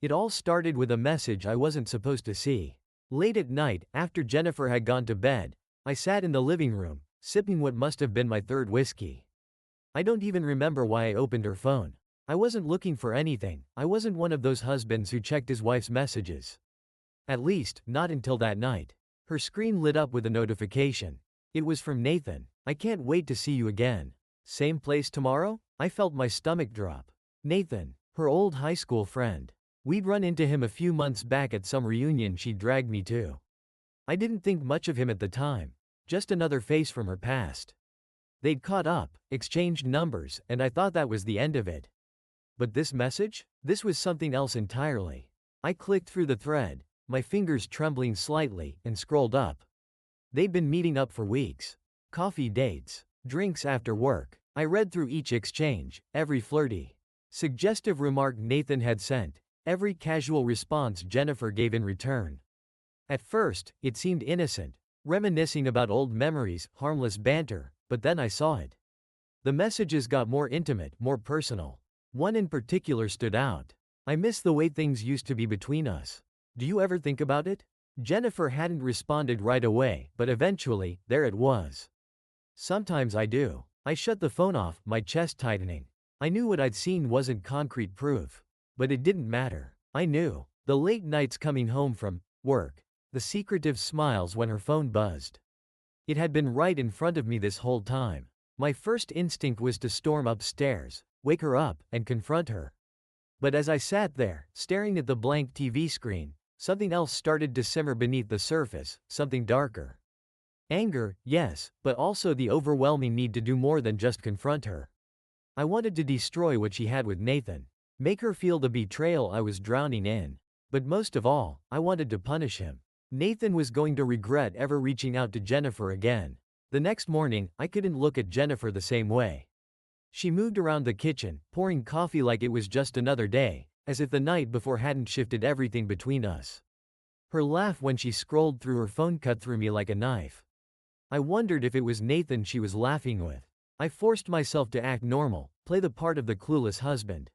It all started with a message I wasn't supposed to see. Late at night, after Jennifer had gone to bed, I sat in the living room, sipping what must have been my third whiskey. I don't even remember why I opened her phone. I wasn't looking for anything. I wasn't one of those husbands who checked his wife's messages. At least, not until that night. Her screen lit up with a notification. It was from Nathan. "I can't wait to see you again. Same place tomorrow?" I felt my stomach drop. Nathan, her old high school friend. We'd run into him a few months back at some reunion she dragged me to. I didn't think much of him at the time. Just another face from her past. They'd caught up, exchanged numbers, and I thought that was the end of it. But this message? This was something else entirely. I clicked through the thread, my fingers trembling slightly, and scrolled up. They'd been meeting up for weeks. Coffee dates, drinks after work. I read through each exchange, every flirty, suggestive remark Nathan had sent, every casual response Jennifer gave in return. At first, it seemed innocent, reminiscing about old memories, harmless banter, but then I saw it. The messages got more intimate, more personal. One in particular stood out. "I miss the way things used to be between us. Do you ever think about it?" Jennifer hadn't responded right away, but eventually, there it was. "Sometimes I do." I shut the phone off, my chest tightening. I knew what I'd seen wasn't concrete proof. But it didn't matter. I knew. The late nights coming home from work. The secretive smiles when her phone buzzed. It had been right in front of me this whole time. My first instinct was to storm upstairs, wake her up, and confront her. But as I sat there, staring at the blank TV screen, something else started to simmer beneath the surface, something darker. Anger, yes, but also the overwhelming need to do more than just confront her. I wanted to destroy what she had with Nathan. Make her feel the betrayal I was drowning in. But most of all, I wanted to punish him. Nathan was going to regret ever reaching out to Jennifer again. The next morning, I couldn't look at Jennifer the same way. She moved around the kitchen, pouring coffee like it was just another day, as if the night before hadn't shifted everything between us. Her laugh when she scrolled through her phone cut through me like a knife. I wondered if it was Nathan she was laughing with. I forced myself to act normal, play the part of the clueless husband.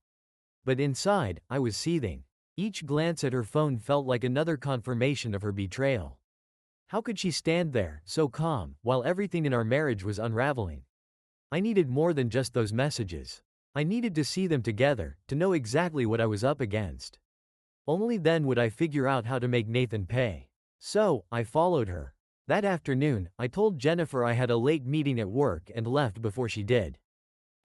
But inside, I was seething. Each glance at her phone felt like another confirmation of her betrayal. How could she stand there, so calm, while everything in our marriage was unraveling? I needed more than just those messages. I needed to see them together, to know exactly what I was up against. Only then would I figure out how to make Nathan pay. So, I followed her. That afternoon, I told Jennifer I had a late meeting at work and left before she did.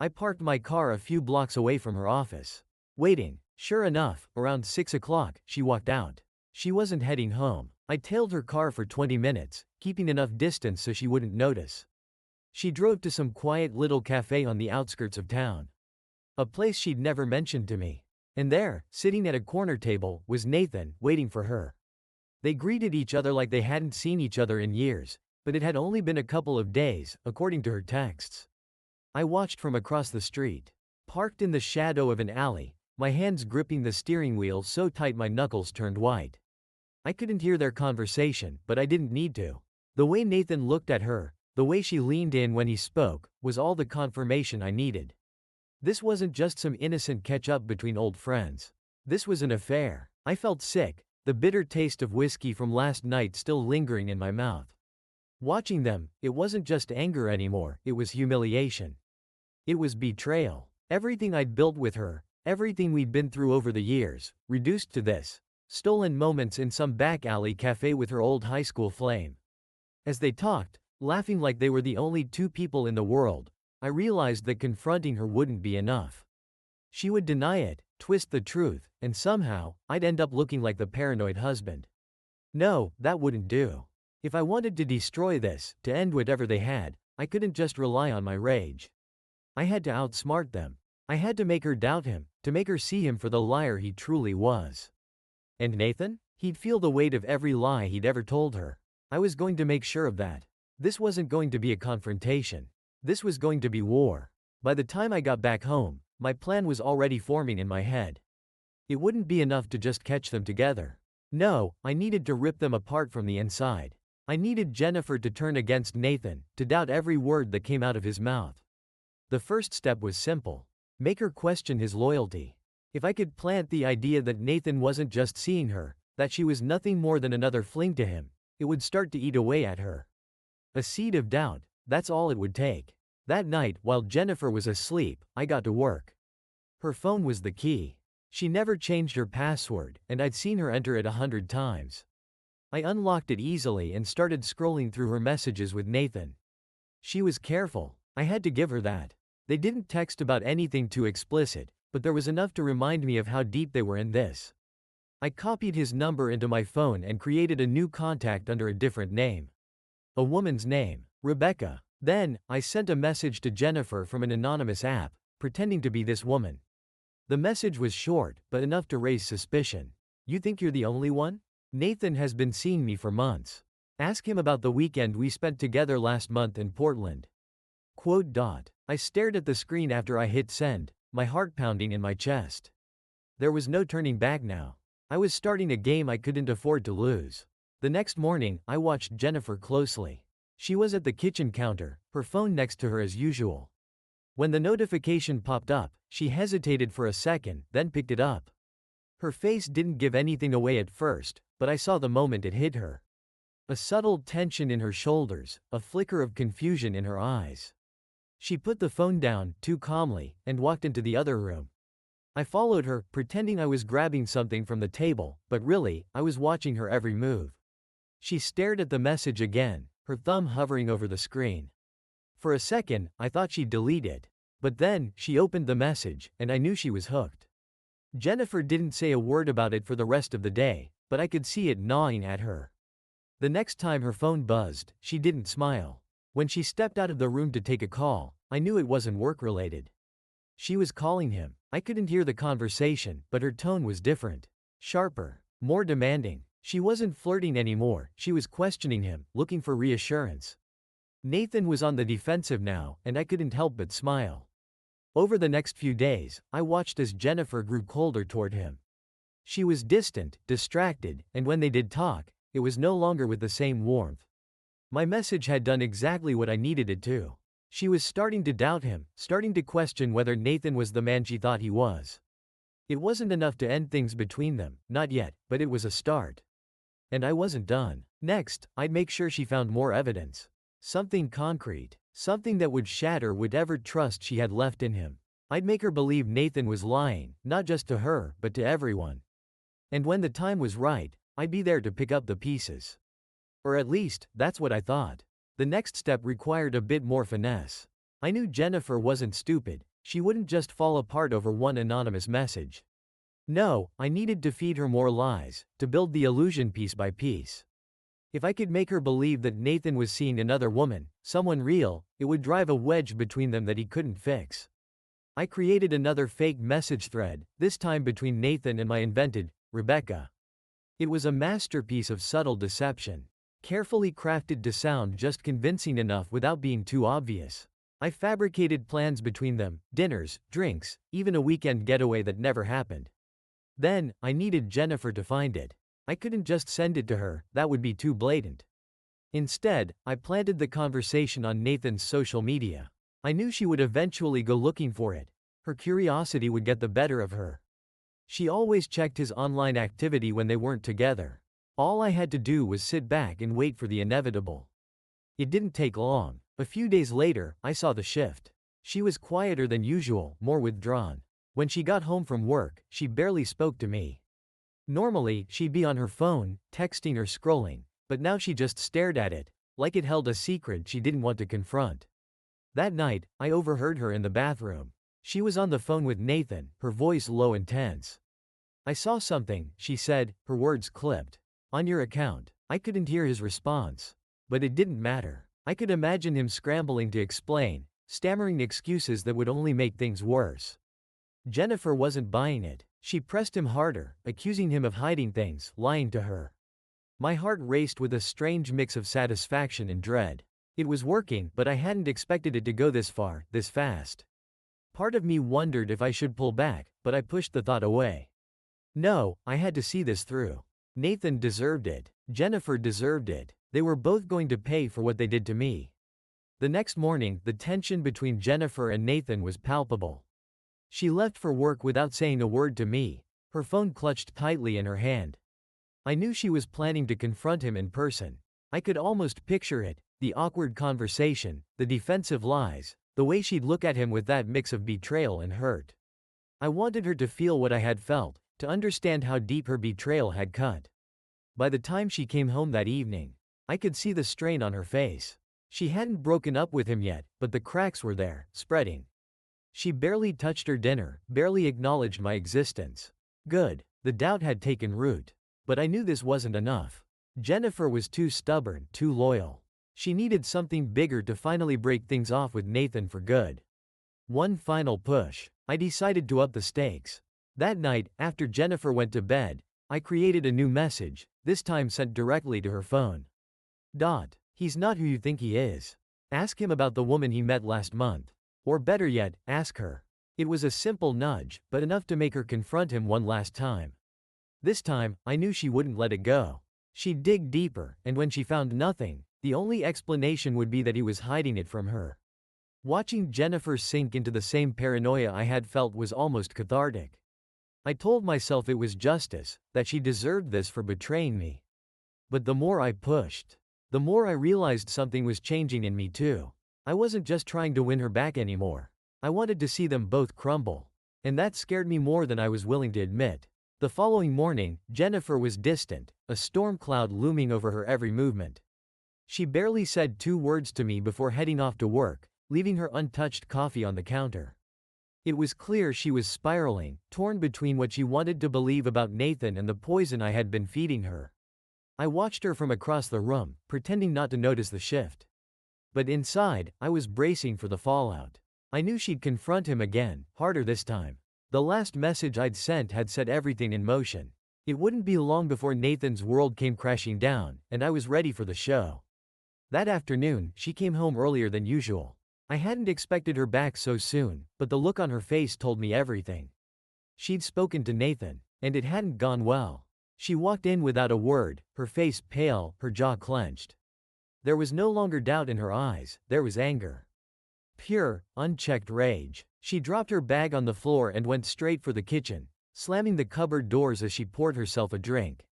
I parked my car a few blocks away from her office. Waiting. Sure enough, around 6 o'clock, she walked out. She wasn't heading home. I tailed her car for 20 minutes, keeping enough distance so she wouldn't notice. She drove to some quiet little cafe on the outskirts of town. A place she'd never mentioned to me. And there, sitting at a corner table, was Nathan, waiting for her. They greeted each other like they hadn't seen each other in years, but it had only been a couple of days, according to her texts. I watched from across the street. Parked in the shadow of an alley, my hands gripping the steering wheel so tight my knuckles turned white. I couldn't hear their conversation, but I didn't need to. The way Nathan looked at her, the way she leaned in when he spoke, was all the confirmation I needed. This wasn't just some innocent catch-up between old friends. This was an affair. I felt sick, the bitter taste of whiskey from last night still lingering in my mouth. Watching them, it wasn't just anger anymore, it was humiliation. It was betrayal. Everything I'd built with her, everything we'd been through over the years, reduced to this. Stolen moments in some back alley cafe with her old high school flame. As they talked, laughing like they were the only two people in the world, I realized that confronting her wouldn't be enough. She would deny it, twist the truth, and somehow, I'd end up looking like the paranoid husband. No, that wouldn't do. If I wanted to destroy this, to end whatever they had, I couldn't just rely on my rage. I had to outsmart them. I had to make her doubt him, to make her see him for the liar he truly was. And Nathan? He'd feel the weight of every lie he'd ever told her. I was going to make sure of that. This wasn't going to be a confrontation. This was going to be war. By the time I got back home, my plan was already forming in my head. It wouldn't be enough to just catch them together. No, I needed to rip them apart from the inside. I needed Jennifer to turn against Nathan, to doubt every word that came out of his mouth. The first step was simple. Make her question his loyalty. If I could plant the idea that Nathan wasn't just seeing her, that she was nothing more than another fling to him, it would start to eat away at her. A seed of doubt, that's all it would take. That night, while Jennifer was asleep, I got to work. Her phone was the key. She never changed her password, and I'd seen her enter it 100 times. I unlocked it easily and started scrolling through her messages with Nathan. She was careful. I had to give her that. They didn't text about anything too explicit, but there was enough to remind me of how deep they were in this. I copied his number into my phone and created a new contact under a different name. A woman's name, Rebecca. Then, I sent a message to Jennifer from an anonymous app, pretending to be this woman. The message was short, but enough to raise suspicion. You think you're the only one? Nathan has been seeing me for months. Ask him about the weekend we spent together last month in Portland. Quote. I stared at the screen after I hit send, my heart pounding in my chest. There was no turning back now. I was starting a game I couldn't afford to lose. The next morning, I watched Jennifer closely. She was at the kitchen counter, her phone next to her as usual. When the notification popped up, she hesitated for a second, then picked it up. Her face didn't give anything away at first, but I saw the moment it hit her. A subtle tension in her shoulders, a flicker of confusion in her eyes. She put the phone down, too calmly, and walked into the other room. I followed her, pretending I was grabbing something from the table, but really, I was watching her every move. She stared at the message again, her thumb hovering over the screen. For a second, I thought she'd delete it. But then, she opened the message, and I knew she was hooked. Jennifer didn't say a word about it for the rest of the day, but I could see it gnawing at her. The next time her phone buzzed, she didn't smile. When she stepped out of the room to take a call, I knew it wasn't work-related. She was calling him. I couldn't hear the conversation, but her tone was different. Sharper. More demanding. She wasn't flirting anymore, she was questioning him, looking for reassurance. Nathan was on the defensive now, and I couldn't help but smile. Over the next few days, I watched as Jennifer grew colder toward him. She was distant, distracted, and when they did talk, it was no longer with the same warmth. My message had done exactly what I needed it to. She was starting to doubt him, starting to question whether Nathan was the man she thought he was. It wasn't enough to end things between them, not yet, but it was a start. And I wasn't done. Next, I'd make sure she found more evidence. Something concrete. Something that would shatter whatever trust she had left in him. I'd make her believe Nathan was lying, not just to her, but to everyone. And when the time was right, I'd be there to pick up the pieces. Or at least, that's what I thought. The next step required a bit more finesse. I knew Jennifer wasn't stupid, she wouldn't just fall apart over one anonymous message. No, I needed to feed her more lies, to build the illusion piece by piece. If I could make her believe that Nathan was seeing another woman, someone real, it would drive a wedge between them that he couldn't fix. I created another fake message thread, this time between Nathan and my invented, Rebecca. It was a masterpiece of subtle deception. Carefully crafted to sound just convincing enough without being too obvious. I fabricated plans between them, dinners, drinks, even a weekend getaway that never happened. Then, I needed Jennifer to find it. I couldn't just send it to her, that would be too blatant. Instead, I planted the conversation on Nathan's social media. I knew she would eventually go looking for it. Her curiosity would get the better of her. She always checked his online activity when they weren't together. All I had to do was sit back and wait for the inevitable. It didn't take long. A few days later, I saw the shift. She was quieter than usual, more withdrawn. When she got home from work, she barely spoke to me. Normally, she'd be on her phone, texting or scrolling, but now she just stared at it, like it held a secret she didn't want to confront. That night, I overheard her in the bathroom. She was on the phone with Nathan, her voice low and tense. I saw something, she said, her words clipped. On your account. I couldn't hear his response. But it didn't matter. I could imagine him scrambling to explain, stammering excuses that would only make things worse. Jennifer wasn't buying it. She pressed him harder, accusing him of hiding things, lying to her. My heart raced with a strange mix of satisfaction and dread. It was working, but I hadn't expected it to go this far, this fast. Part of me wondered if I should pull back, but I pushed the thought away. No, I had to see this through. Nathan deserved it. Jennifer deserved it. They were both going to pay for what they did to me. The next morning, the tension between Jennifer and Nathan was palpable. She left for work without saying a word to me, her phone clutched tightly in her hand. I knew she was planning to confront him in person. I could almost picture it, the awkward conversation, the defensive lies, the way she'd look at him with that mix of betrayal and hurt. I wanted her to feel what I had felt, to understand how deep her betrayal had cut. By the time she came home that evening, I could see the strain on her face. She hadn't broken up with him yet, but the cracks were there, spreading. She barely touched her dinner, barely acknowledged my existence. Good. The doubt had taken root. But I knew this wasn't enough. Jennifer was too stubborn, too loyal. She needed something bigger to finally break things off with Nathan for good. One final push. I decided to up the stakes. That night, after Jennifer went to bed, I created a new message, this time sent directly to her phone. He's not who you think he is. Ask him about the woman he met last month. Or better yet, ask her. It was a simple nudge, but enough to make her confront him one last time. This time, I knew she wouldn't let it go. She'd dig deeper, and when she found nothing, the only explanation would be that he was hiding it from her. Watching Jennifer sink into the same paranoia I had felt was almost cathartic. I told myself it was justice, that she deserved this for betraying me. But the more I pushed, the more I realized something was changing in me too. I wasn't just trying to win her back anymore. I wanted to see them both crumble. And that scared me more than I was willing to admit. The following morning, Jennifer was distant, a storm cloud looming over her every movement. She barely said 2 words to me before heading off to work, leaving her untouched coffee on the counter. It was clear she was spiraling, torn between what she wanted to believe about Nathan and the poison I had been feeding her. I watched her from across the room, pretending not to notice the shift. But inside, I was bracing for the fallout. I knew she'd confront him again, harder this time. The last message I'd sent had set everything in motion. It wouldn't be long before Nathan's world came crashing down, and I was ready for the show. That afternoon, she came home earlier than usual. I hadn't expected her back so soon, but the look on her face told me everything. She'd spoken to Nathan, and it hadn't gone well. She walked in without a word, her face pale, her jaw clenched. There was no longer doubt in her eyes, there was anger. Pure, unchecked rage. She dropped her bag on the floor and went straight for the kitchen, slamming the cupboard doors as she poured herself a drink.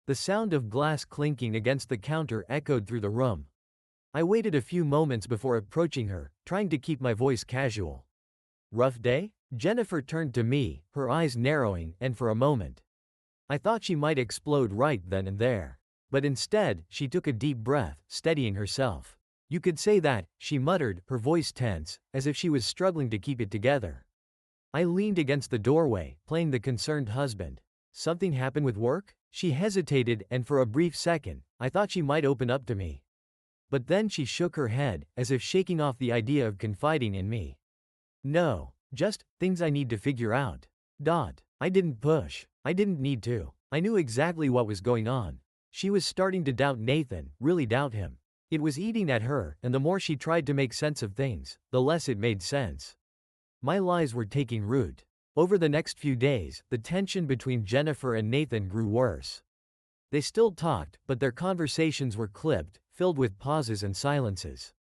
The sound of glass clinking against the counter echoed through the room. I waited a few moments before approaching her, trying to keep my voice casual. Rough day? Jennifer turned to me, her eyes narrowing, and for a moment, I thought she might explode right then and there. But instead, she took a deep breath, steadying herself. You could say that, she muttered, her voice tense, as if she was struggling to keep it together. I leaned against the doorway, playing the concerned husband. Something happened with work? She hesitated, and for a brief second, I thought she might open up to me. But then she shook her head, as if shaking off the idea of confiding in me. No, just things I need to figure out. I didn't push. I didn't need to. I knew exactly what was going on. She was starting to doubt Nathan, really doubt him. It was eating at her, and the more she tried to make sense of things, the less it made sense. My lies were taking root. Over the next few days, the tension between Jennifer and Nathan grew worse. They still talked, but their conversations were clipped, filled with pauses and silences.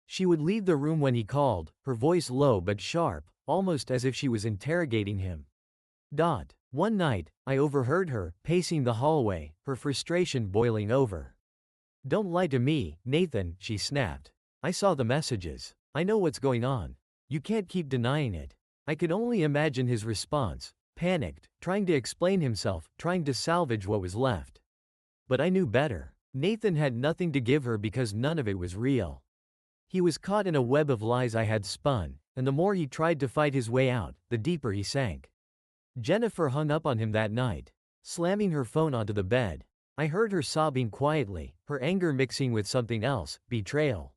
She would leave the room when he called, her voice low but sharp, almost as if she was interrogating him. One night, I overheard her, pacing the hallway, her frustration boiling over. Don't lie to me, Nathan, she snapped. I saw the messages. I know what's going on. You can't keep denying it. I could only imagine his response, panicked, trying to explain himself, trying to salvage what was left. But I knew better. Nathan had nothing to give her because none of it was real. He was caught in a web of lies I had spun, and the more he tried to fight his way out, the deeper he sank. Jennifer hung up on him that night, slamming her phone onto the bed. I heard her sobbing quietly, her anger mixing with something else, betrayal.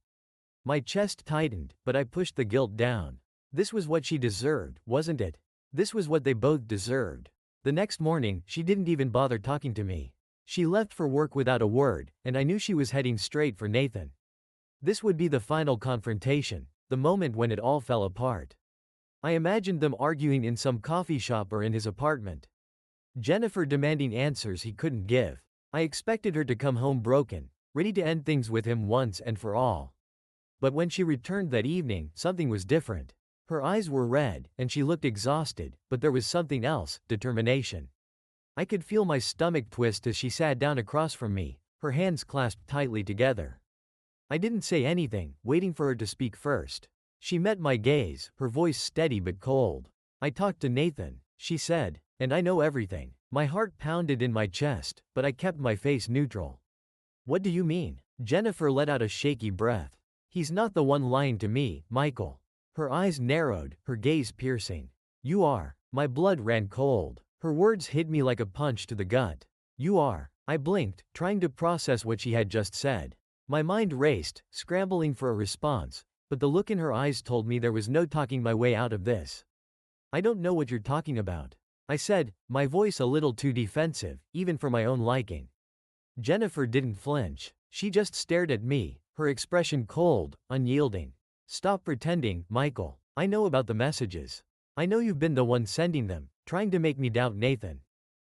My chest tightened, but I pushed the guilt down. This was what she deserved, wasn't it? This was what they both deserved. The next morning, she didn't even bother talking to me. She left for work without a word, and I knew she was heading straight for Nathan. This would be the final confrontation, the moment when it all fell apart. I imagined them arguing in some coffee shop or in his apartment. Jennifer demanding answers he couldn't give. I expected her to come home broken, ready to end things with him once and for all. But when she returned that evening, something was different. Her eyes were red, and she looked exhausted, but there was something else, determination. I could feel my stomach twist as she sat down across from me, her hands clasped tightly together. I didn't say anything, waiting for her to speak first. She met my gaze, her voice steady but cold. "I talked to Nathan," she said, "and I know everything." My heart pounded in my chest, but I kept my face neutral. "What do you mean?" Jennifer let out a shaky breath. "He's not the one lying to me, Michael." Her eyes narrowed, her gaze piercing. "You are." My blood ran cold. Her words hit me like a punch to the gut. "You are." I blinked, trying to process what she had just said. My mind raced, scrambling for a response, but the look in her eyes told me there was no talking my way out of this. "I don't know what you're talking about," I said, my voice a little too defensive, even for my own liking. Jennifer didn't flinch. She just stared at me, her expression cold, unyielding. "Stop pretending, Michael. I know about the messages. I know you've been the one sending them, trying to make me doubt Nathan."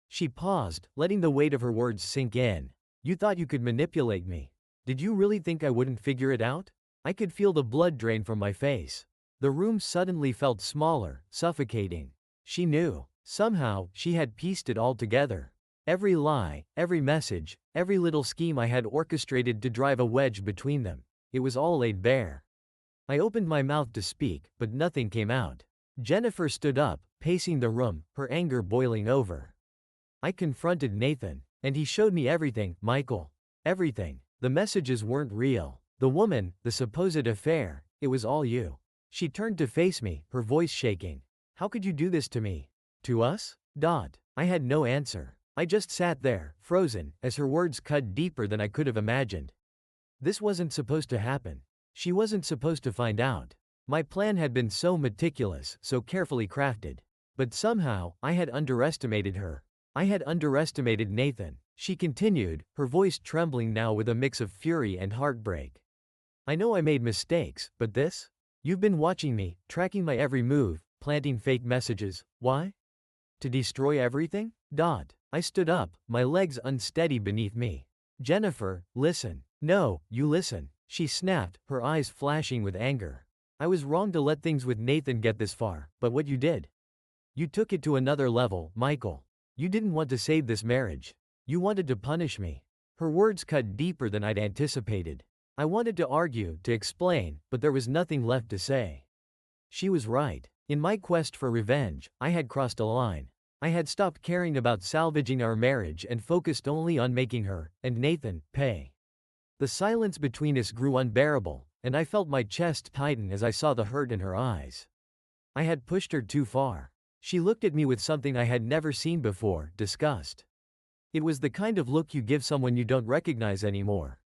She paused, letting the weight of her words sink in. "You thought you could manipulate me. Did you really think I wouldn't figure it out?" I could feel the blood drain from my face. The room suddenly felt smaller, suffocating. She knew. Somehow, she had pieced it all together. Every lie, every message, every little scheme I had orchestrated to drive a wedge between them. It was all laid bare. I opened my mouth to speak, but nothing came out. Jennifer stood up, pacing the room, her anger boiling over. I confronted Nathan, and he showed me everything, Michael. Everything. The messages weren't real. The woman, the supposed affair, it was all you. She turned to face me, her voice shaking. "How could you do this to me? To us?" I had no answer. I just sat there, frozen, as her words cut deeper than I could have imagined. This wasn't supposed to happen. She wasn't supposed to find out. My plan had been so meticulous, so carefully crafted. But somehow, I had underestimated her. I had underestimated Nathan. She continued, her voice trembling now with a mix of fury and heartbreak. "I know I made mistakes, but this? You've been watching me, tracking my every move, planting fake messages. Why? To destroy everything?" I stood up, my legs unsteady beneath me. "Jennifer, listen." "No, you listen," she snapped, her eyes flashing with anger. "I was wrong to let things with Nathan get this far, but what you did? You took it to another level, Michael. You didn't want to save this marriage. You wanted to punish me." Her words cut deeper than I'd anticipated. I wanted to argue, to explain, but there was nothing left to say. She was right. In my quest for revenge, I had crossed a line. I had stopped caring about salvaging our marriage and focused only on making her, and Nathan, pay. The silence between us grew unbearable, and I felt my chest tighten as I saw the hurt in her eyes. I had pushed her too far. She looked at me with something I had never seen before, disgust. It was the kind of look you give someone you don't recognize anymore.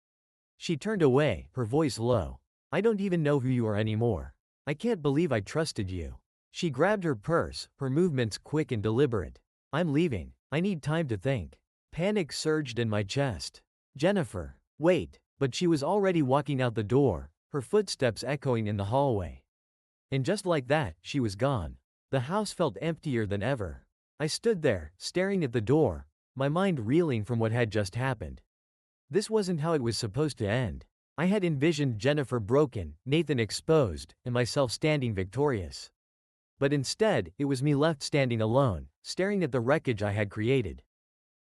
She turned away, her voice low. "I don't even know who you are anymore. I can't believe I trusted you." She grabbed her purse, her movements quick and deliberate. "I'm leaving. I need time to think." Panic surged in my chest. "Jennifer, wait." But she was already walking out the door, her footsteps echoing in the hallway. And just like that, she was gone. The house felt emptier than ever. I stood there, staring at the door, my mind reeling from what had just happened. This wasn't how it was supposed to end. I had envisioned Jennifer broken, Nathan exposed, and myself standing victorious. But instead, it was me left standing alone, staring at the wreckage I had created.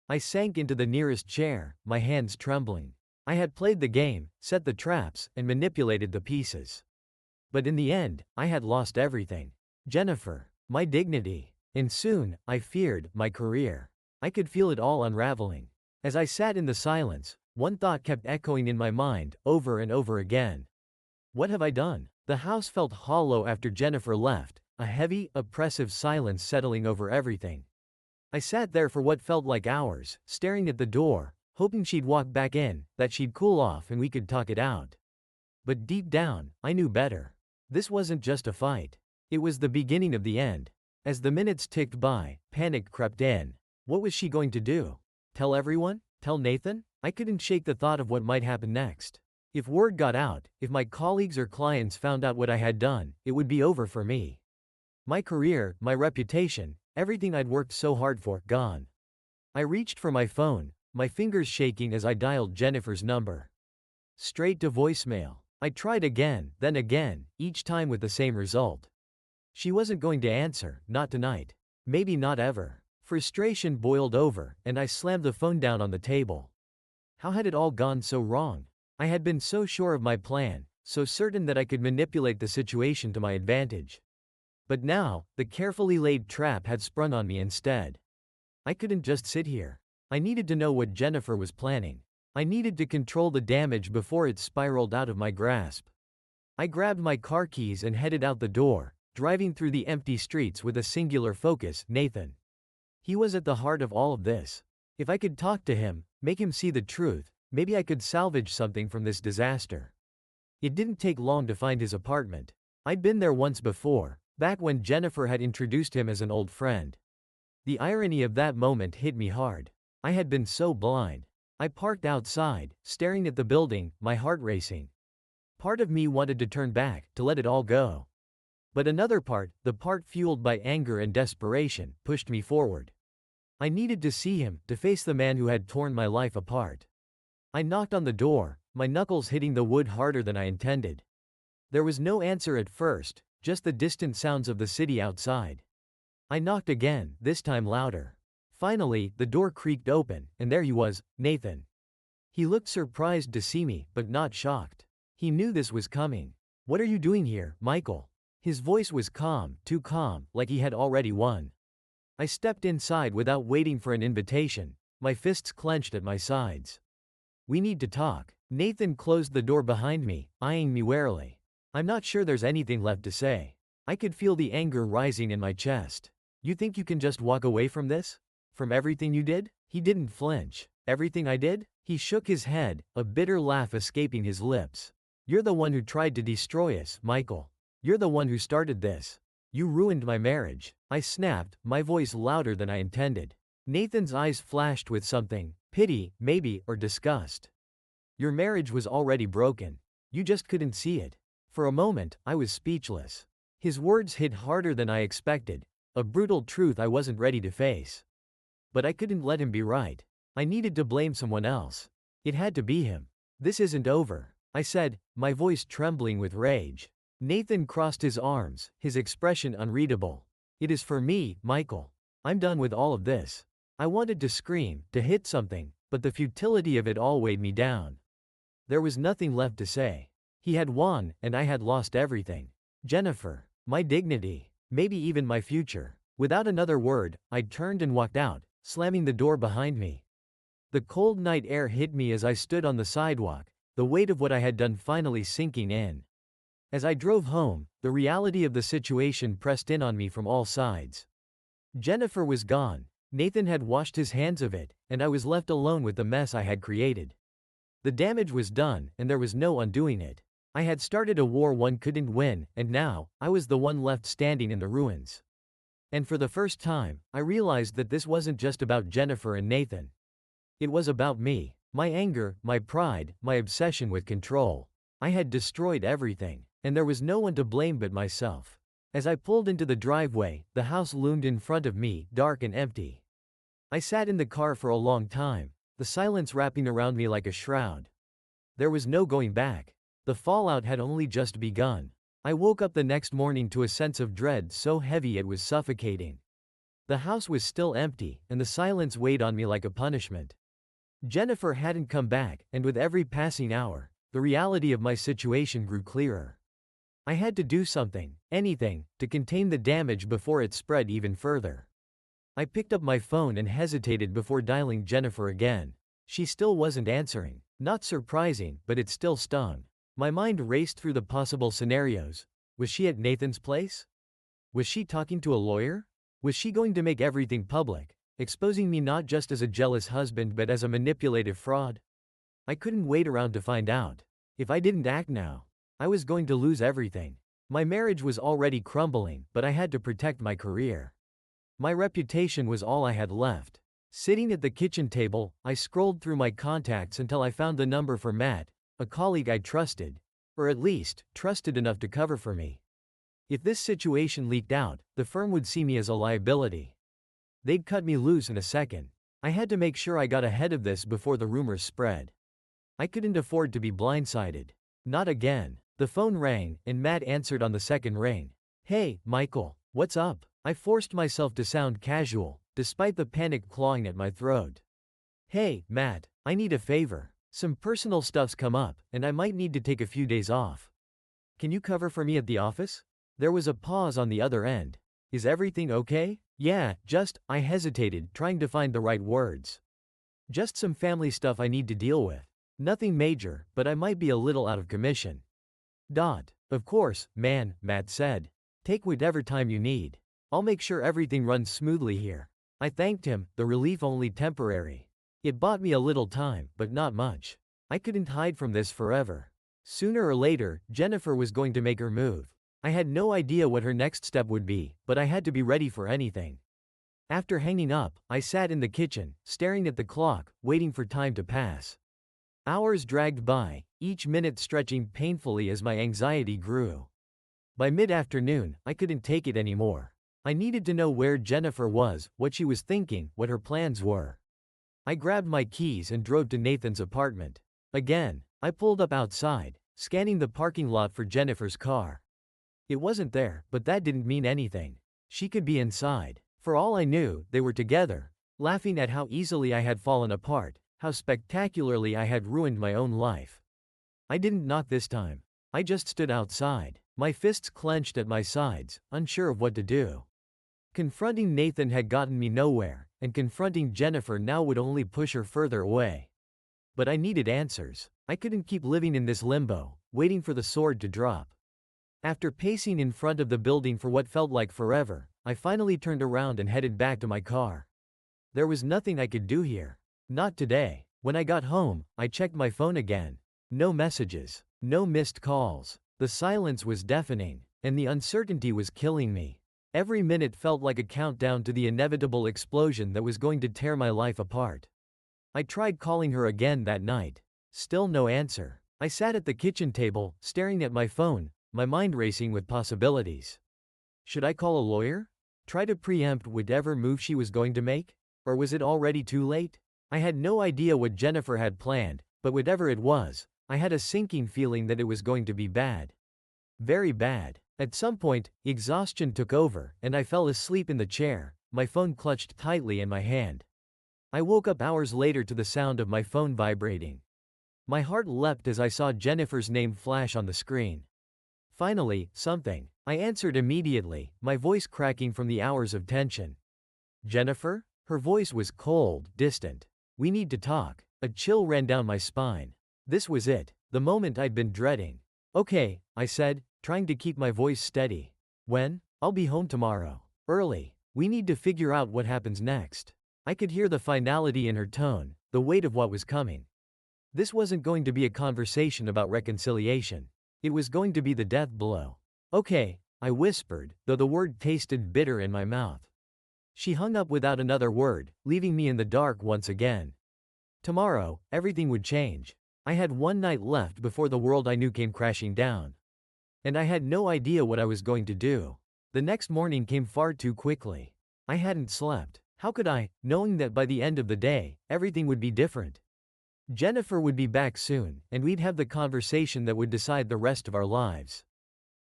I sank into the nearest chair, my hands trembling. I had played the game, set the traps, and manipulated the pieces. But in the end, I had lost everything. Jennifer, my dignity, and soon, I feared, my career. I could feel it all unraveling. As I sat in the silence, one thought kept echoing in my mind, over and over again. What have I done? The house felt hollow after Jennifer left, a heavy, oppressive silence settling over everything. I sat there for what felt like hours, staring at the door, hoping she'd walk back in, that she'd cool off and we could talk it out. But deep down, I knew better. This wasn't just a fight. It was the beginning of the end. As the minutes ticked by, panic crept in. What was she going to do? Tell everyone? Tell Nathan? I couldn't shake the thought of what might happen next. If word got out, if my colleagues or clients found out what I had done, it would be over for me. My career, my reputation, everything I'd worked so hard for, gone. I reached for my phone, my fingers shaking as I dialed Jennifer's number. Straight to voicemail. I tried again, then again, each time with the same result. She wasn't going to answer, not tonight. Maybe not ever. Frustration boiled over, and I slammed the phone down on the table. How had it all gone so wrong? I had been so sure of my plan, so certain that I could manipulate the situation to my advantage. But now, the carefully laid trap had sprung on me instead. I couldn't just sit here. I needed to know what Jennifer was planning. I needed to control the damage before it spiraled out of my grasp. I grabbed my car keys and headed out the door, driving through the empty streets with a singular focus: Nathan. He was at the heart of all of this. If I could talk to him, make him see the truth, maybe I could salvage something from this disaster. It didn't take long to find his apartment. I'd been there once before, back when Jennifer had introduced him as an old friend. The irony of that moment hit me hard. I had been so blind. I parked outside, staring at the building, my heart racing. Part of me wanted to turn back, to let it all go. But another part, the part fueled by anger and desperation, pushed me forward. I needed to see him, to face the man who had torn my life apart. I knocked on the door, my knuckles hitting the wood harder than I intended. There was no answer at first, just the distant sounds of the city outside. I knocked again, this time louder. Finally, the door creaked open, and there he was, Nathan. He looked surprised to see me, but not shocked. He knew this was coming. "What are you doing here, Michael?" His voice was calm, too calm, like he had already won. I stepped inside without waiting for an invitation, my fists clenched at my sides. "We need to talk." Nathan closed the door behind me, eyeing me warily. "I'm not sure there's anything left to say." I could feel the anger rising in my chest. "You think you can just walk away from this? From everything you did?" He didn't flinch. "Everything I did?" He shook his head, a bitter laugh escaping his lips. "You're the one who tried to destroy us, Michael. You're the one who started this. You ruined my marriage." I snapped, my voice louder than I intended. Nathan's eyes flashed with something, pity, maybe, or disgust. "Your marriage was already broken. You just couldn't see it." For a moment, I was speechless. His words hit harder than I expected, a brutal truth I wasn't ready to face. But I couldn't let him be right. I needed to blame someone else. It had to be him. "This isn't over," I said, my voice trembling with rage. Nathan crossed his arms, his expression unreadable. "It is for me, Michael. I'm done with all of this." I wanted to scream, to hit something, but the futility of it all weighed me down. There was nothing left to say. He had won, and I had lost everything. Jennifer, my dignity, maybe even my future. Without another word, I turned and walked out, slamming the door behind me. The cold night air hit me as I stood on the sidewalk, the weight of what I had done finally sinking in. As I drove home, the reality of the situation pressed in on me from all sides. Jennifer was gone, Nathan had washed his hands of it, and I was left alone with the mess I had created. The damage was done, and there was no undoing it. I had started a war one couldn't win, and now, I was the one left standing in the ruins. And for the first time, I realized that this wasn't just about Jennifer and Nathan. It was about me, my anger, my pride, my obsession with control. I had destroyed everything, and there was no one to blame but myself. As I pulled into the driveway, the house loomed in front of me, dark and empty. I sat in the car for a long time, the silence wrapping around me like a shroud. There was no going back. The fallout had only just begun. I woke up the next morning to a sense of dread so heavy it was suffocating. The house was still empty, and the silence weighed on me like a punishment. Jennifer hadn't come back, and with every passing hour, the reality of my situation grew clearer. I had to do something, anything, to contain the damage before it spread even further. I picked up my phone and hesitated before dialing Jennifer again. She still wasn't answering. Not surprising, but it still stung. My mind raced through the possible scenarios. Was she at Nathan's place? Was she talking to a lawyer? Was she going to make everything public, exposing me not just as a jealous husband but as a manipulative fraud? I couldn't wait around to find out. If I didn't act now, I was going to lose everything. My marriage was already crumbling, but I had to protect my career. My reputation was all I had left. Sitting at the kitchen table, I scrolled through my contacts until I found the number for Matt, a colleague I trusted, or at least, trusted enough to cover for me. If this situation leaked out, the firm would see me as a liability. They'd cut me loose in a second. I had to make sure I got ahead of this before the rumors spread. I couldn't afford to be blindsided. Not again. The phone rang, and Matt answered on the second ring. Hey, Michael, what's up? I forced myself to sound casual, despite the panic clawing at my throat. Hey, Matt, I need a favor. Some personal stuff's come up, and I might need to take a few days off. Can you cover for me at the office? There was a pause on the other end. Is everything okay? Yeah, I hesitated, trying to find the right words. Just some family stuff I need to deal with. Nothing major, but I might be a little out of commission. Of course, man, Matt said. Take whatever time you need. I'll make sure everything runs smoothly here. I thanked him, the relief only temporary. It bought me a little time, but not much. I couldn't hide from this forever. Sooner or later, Jennifer was going to make her move. I had no idea what her next step would be, but I had to be ready for anything. After hanging up, I sat in the kitchen, staring at the clock, waiting for time to pass. Hours dragged by, each minute stretching painfully as my anxiety grew. By mid-afternoon, I couldn't take it anymore. I needed to know where Jennifer was, what she was thinking, what her plans were. I grabbed my keys and drove to Nathan's apartment. Again, I pulled up outside, scanning the parking lot for Jennifer's car. It wasn't there, but that didn't mean anything. She could be inside. For all I knew, they were together, laughing at how easily I had fallen apart, how spectacularly I had ruined my own life. I didn't knock this time. I just stood outside, my fists clenched at my sides, unsure of what to do. Confronting Nathan had gotten me nowhere, and confronting Jennifer now would only push her further away. But I needed answers. I couldn't keep living in this limbo, waiting for the sword to drop. After pacing in front of the building for what felt like forever, I finally turned around and headed back to my car. There was nothing I could do here. Not today. When I got home, I checked my phone again. No messages. No missed calls. The silence was deafening, and the uncertainty was killing me. Every minute felt like a countdown to the inevitable explosion that was going to tear my life apart. I tried calling her again that night. Still no answer. I sat at the kitchen table, staring at my phone, my mind racing with possibilities. Should I call a lawyer? Try to preempt whatever move she was going to make? Or was it already too late? I had no idea what Jennifer had planned, but whatever it was, I had a sinking feeling that it was going to be bad. Very bad. At some point, exhaustion took over, and I fell asleep in the chair, my phone clutched tightly in my hand. I woke up hours later to the sound of my phone vibrating. My heart leapt as I saw Jennifer's name flash on the screen. Finally, something. I answered immediately, my voice cracking from the hours of tension. Jennifer? Her voice was cold, distant. We need to talk. A chill ran down my spine. This was it, the moment I'd been dreading. Okay, I said, trying to keep my voice steady. When? I'll be home tomorrow. Early. We need to figure out what happens next. I could hear the finality in her tone, the weight of what was coming. This wasn't going to be a conversation about reconciliation. It was going to be the death blow. Okay, I whispered, though the word tasted bitter in my mouth. She hung up without another word, leaving me in the dark once again. Tomorrow, everything would change. I had one night left before the world I knew came crashing down. And I had no idea what I was going to do. The next morning came far too quickly. I hadn't slept. How could I, knowing that by the end of the day, everything would be different? Jennifer would be back soon, and we'd have the conversation that would decide the rest of our lives.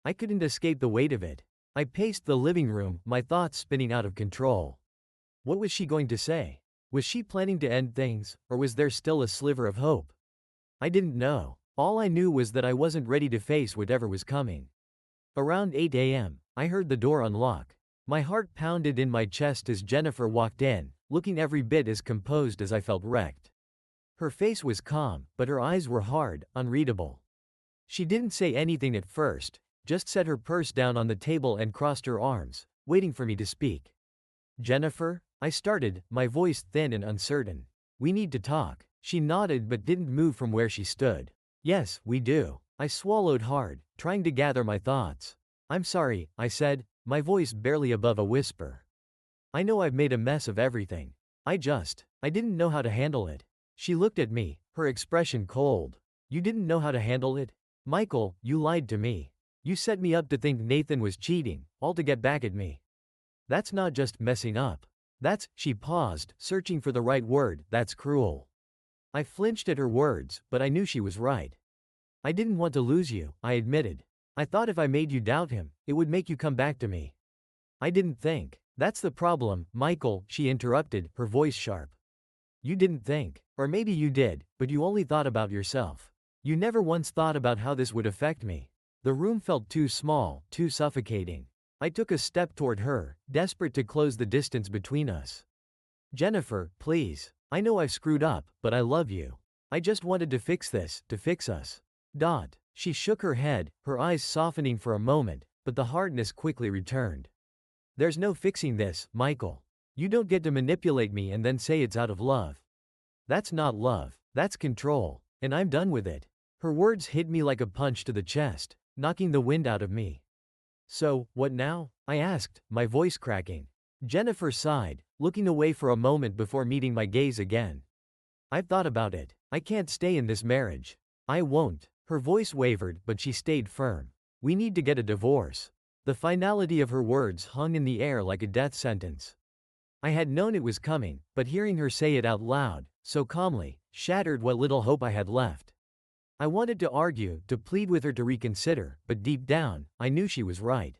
I couldn't escape the weight of it. I paced the living room, my thoughts spinning out of control. What was she going to say? Was she planning to end things, or was there still a sliver of hope? I didn't know. All I knew was that I wasn't ready to face whatever was coming. Around 8 a.m., I heard the door unlock. My heart pounded in my chest as Jennifer walked in, looking every bit as composed as I felt wrecked. Her face was calm, but her eyes were hard, unreadable. She didn't say anything at first, just set her purse down on the table and crossed her arms, waiting for me to speak. Jennifer? I started, my voice thin and uncertain. We need to talk. She nodded but didn't move from where she stood. Yes, we do. I swallowed hard, trying to gather my thoughts. I'm sorry, I said, my voice barely above a whisper. I know I've made a mess of everything. I didn't know how to handle it. She looked at me, her expression cold. You didn't know how to handle it? Michael, you lied to me. You set me up to think Nathan was cheating, all to get back at me. That's not just messing up. She paused, searching for the right word, that's cruel. I flinched at her words, but I knew she was right. I didn't want to lose you, I admitted. I thought if I made you doubt him, it would make you come back to me. I didn't think. That's the problem, Michael, she interrupted, her voice sharp. You didn't think. Or maybe you did, but you only thought about yourself. You never once thought about how this would affect me. The room felt too small, too suffocating. I took a step toward her, desperate to close the distance between us. Jennifer, please. I know I've screwed up, but I love you. I just wanted to fix this, to fix us. She shook her head, her eyes softening for a moment, but the hardness quickly returned. There's no fixing this, Michael. You don't get to manipulate me and then say it's out of love. That's not love, that's control, and I'm done with it. Her words hit me like a punch to the chest, knocking the wind out of me. So, what now? I asked, my voice cracking. Jennifer sighed, looking away for a moment before meeting my gaze again. I've thought about it. I can't stay in this marriage. I won't. Her voice wavered, but she stayed firm. We need to get a divorce. The finality of her words hung in the air like a death sentence. I had known it was coming, but hearing her say it out loud, so calmly, shattered what little hope I had left. I wanted to argue, to plead with her to reconsider, but deep down, I knew she was right.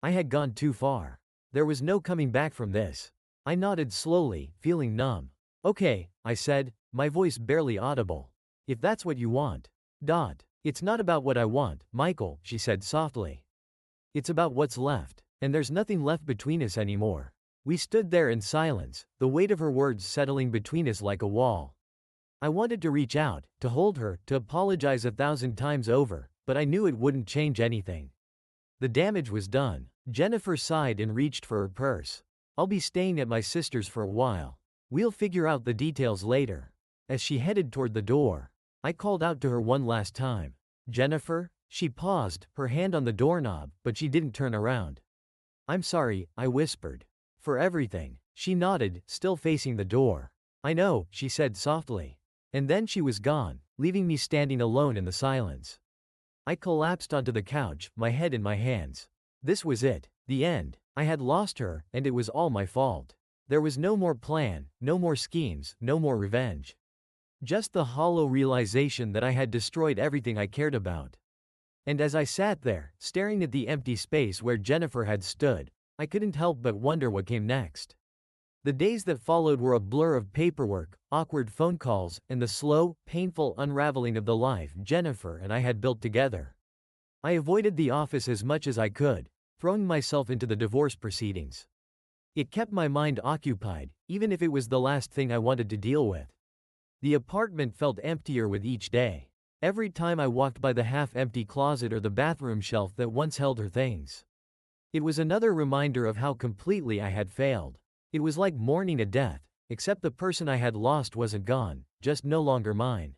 I had gone too far. There was no coming back from this. I nodded slowly, feeling numb. Okay, I said, my voice barely audible. If that's what you want. It's not about what I want, Michael, she said softly. It's about what's left, and there's nothing left between us anymore. We stood there in silence, the weight of her words settling between us like a wall. I wanted to reach out, to hold her, to apologize 1,000 times over, but I knew it wouldn't change anything. The damage was done. Jennifer sighed and reached for her purse. I'll be staying at my sister's for a while. We'll figure out the details later. As she headed toward the door, I called out to her one last time. Jennifer? She paused, her hand on the doorknob, but she didn't turn around. I'm sorry, I whispered. For everything. She nodded, still facing the door. I know, she said softly. And then she was gone, leaving me standing alone in the silence. I collapsed onto the couch, my head in my hands. This was it. The end. I had lost her, and it was all my fault. There was no more plan, no more schemes, no more revenge. Just the hollow realization that I had destroyed everything I cared about. And as I sat there, staring at the empty space where Jennifer had stood, I couldn't help but wonder what came next. The days that followed were a blur of paperwork, awkward phone calls, and the slow, painful unraveling of the life Jennifer and I had built together. I avoided the office as much as I could, throwing myself into the divorce proceedings. It kept my mind occupied, even if it was the last thing I wanted to deal with. The apartment felt emptier with each day. Every time I walked by the half-empty closet or the bathroom shelf that once held her things. It was another reminder of how completely I had failed. It was like mourning a death, except the person I had lost wasn't gone, just no longer mine.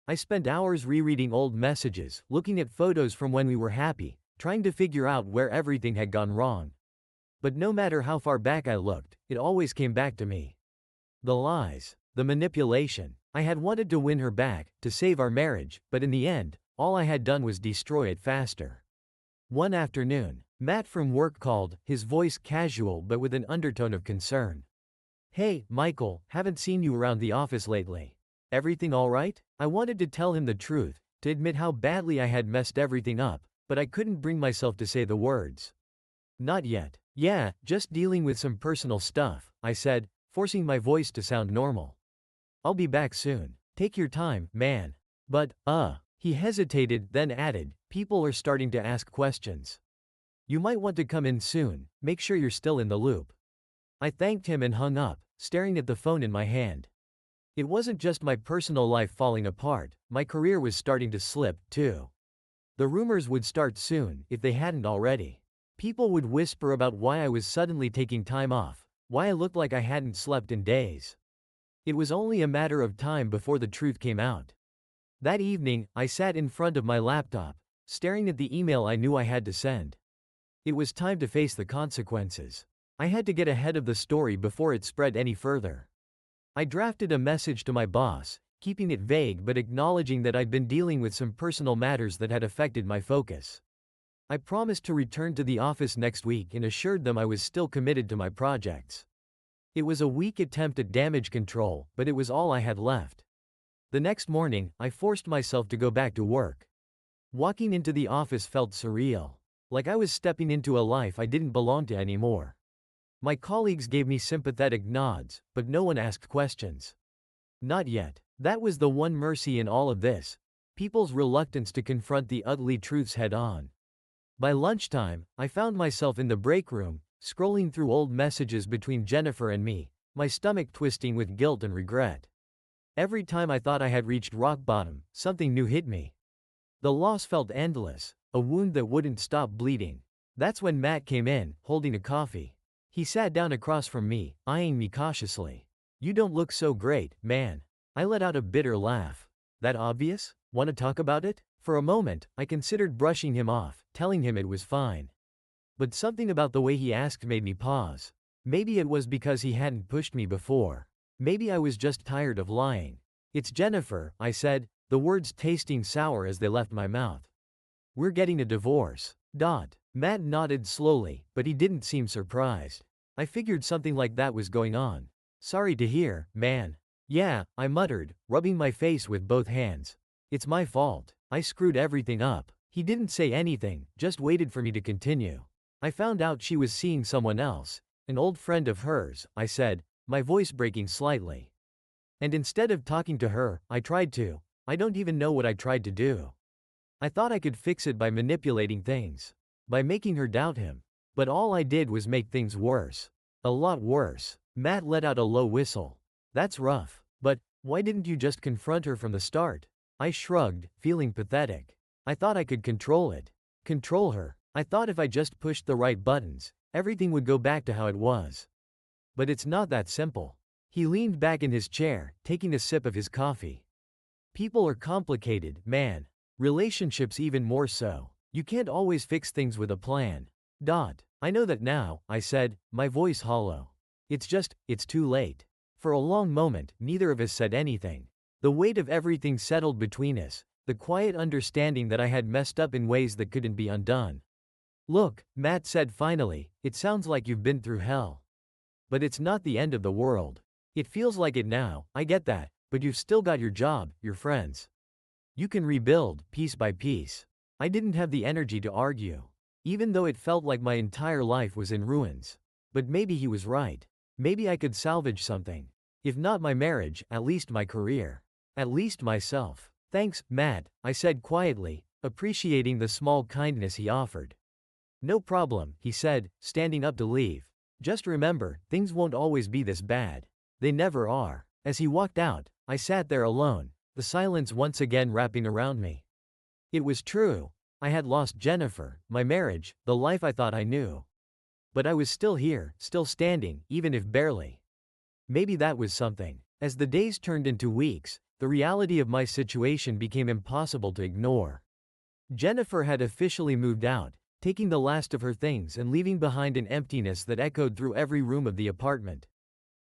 I spent hours rereading old messages, looking at photos from when we were happy, trying to figure out where everything had gone wrong. But no matter how far back I looked, it always came back to me. The lies, the manipulation. I had wanted to win her back, to save our marriage, but in the end, all I had done was destroy it faster. One afternoon, Matt from work called, his voice casual but with an undertone of concern. Hey, Michael, haven't seen you around the office lately. Everything all right? I wanted to tell him the truth, to admit how badly I had messed everything up, but I couldn't bring myself to say the words. Not yet. Yeah, just dealing with some personal stuff, I said, forcing my voice to sound normal. I'll be back soon. Take your time, man. But, he hesitated, then added, people are starting to ask questions. You might want to come in soon, make sure you're still in the loop. I thanked him and hung up, staring at the phone in my hand. It wasn't just my personal life falling apart, my career was starting to slip, too. The rumors would start soon, if they hadn't already. People would whisper about why I was suddenly taking time off, why I looked like I hadn't slept in days. It was only a matter of time before the truth came out. That evening, I sat in front of my laptop, staring at the email I knew I had to send. It was time to face the consequences. I had to get ahead of the story before it spread any further. I drafted a message to my boss, keeping it vague but acknowledging that I'd been dealing with some personal matters that had affected my focus. I promised to return to the office next week and assured them I was still committed to my projects. It was a weak attempt at damage control, but it was all I had left. The next morning, I forced myself to go back to work. Walking into the office felt surreal. Like I was stepping into a life I didn't belong to anymore. My colleagues gave me sympathetic nods, but no one asked questions. Not yet. That was the one mercy in all of this. People's reluctance to confront the ugly truths head on. By lunchtime, I found myself in the break room, scrolling through old messages between Jennifer and me, my stomach twisting with guilt and regret. Every time I thought I had reached rock bottom, something new hit me. The loss felt endless, a wound that wouldn't stop bleeding. That's when Matt came in, holding a coffee. He sat down across from me, eyeing me cautiously. "You don't look so great, man." I let out a bitter laugh. "That obvious? Want to talk about it?" For a moment, I considered brushing him off, telling him it was fine. But something about the way he asked made me pause. Maybe it was because he hadn't pushed me before. Maybe I was just tired of lying. "It's Jennifer," I said, the words tasting sour as they left my mouth. "We're getting a divorce." Matt nodded slowly, but he didn't seem surprised. I figured something like that was going on. "Sorry to hear, man." "Yeah," I muttered, rubbing my face with both hands. "It's my fault. I screwed everything up." He didn't say anything, just waited for me to continue. "I found out she was seeing someone else, an old friend of hers," I said, my voice breaking slightly. "And instead of talking to her, I don't even know what I tried to do. I thought I could fix it by manipulating things. By making her doubt him. But all I did was make things worse. A lot worse." Matt let out a low whistle. "That's rough. But why didn't you just confront her from the start?" I shrugged, feeling pathetic. I thought I could control it. Control her. I thought if I just pushed the right buttons, everything would go back to how it was. But it's not that simple. He leaned back in his chair, taking a sip of his coffee. "People are complicated, man. Relationships even more so. You can't always fix things with a plan." "I know that now," I said, my voice hollow. It's too late." For a long moment, neither of us said anything. The weight of everything settled between us, the quiet understanding that I had messed up in ways that couldn't be undone. "Look," Matt said finally, "it sounds like you've been through hell. But it's not the end of the world. It feels like it now, I get that, but you've still got your job, your friends. You can rebuild, piece by piece." I didn't have the energy to argue. Even though it felt like my entire life was in ruins. But maybe he was right. Maybe I could salvage something. If not my marriage, at least my career. At least myself. "Thanks, Matt," I said quietly, appreciating the small kindness he offered. "No problem," he said, standing up to leave. "Just remember, things won't always be this bad. They never are." As he walked out, I sat there alone, the silence once again wrapping around me. It was true. I had lost Jennifer, my marriage, the life I thought I knew. But I was still here, still standing, even if barely. Maybe that was something. As the days turned into weeks, the reality of my situation became impossible to ignore. Jennifer had officially moved out, taking the last of her things and leaving behind an emptiness that echoed through every room of the apartment.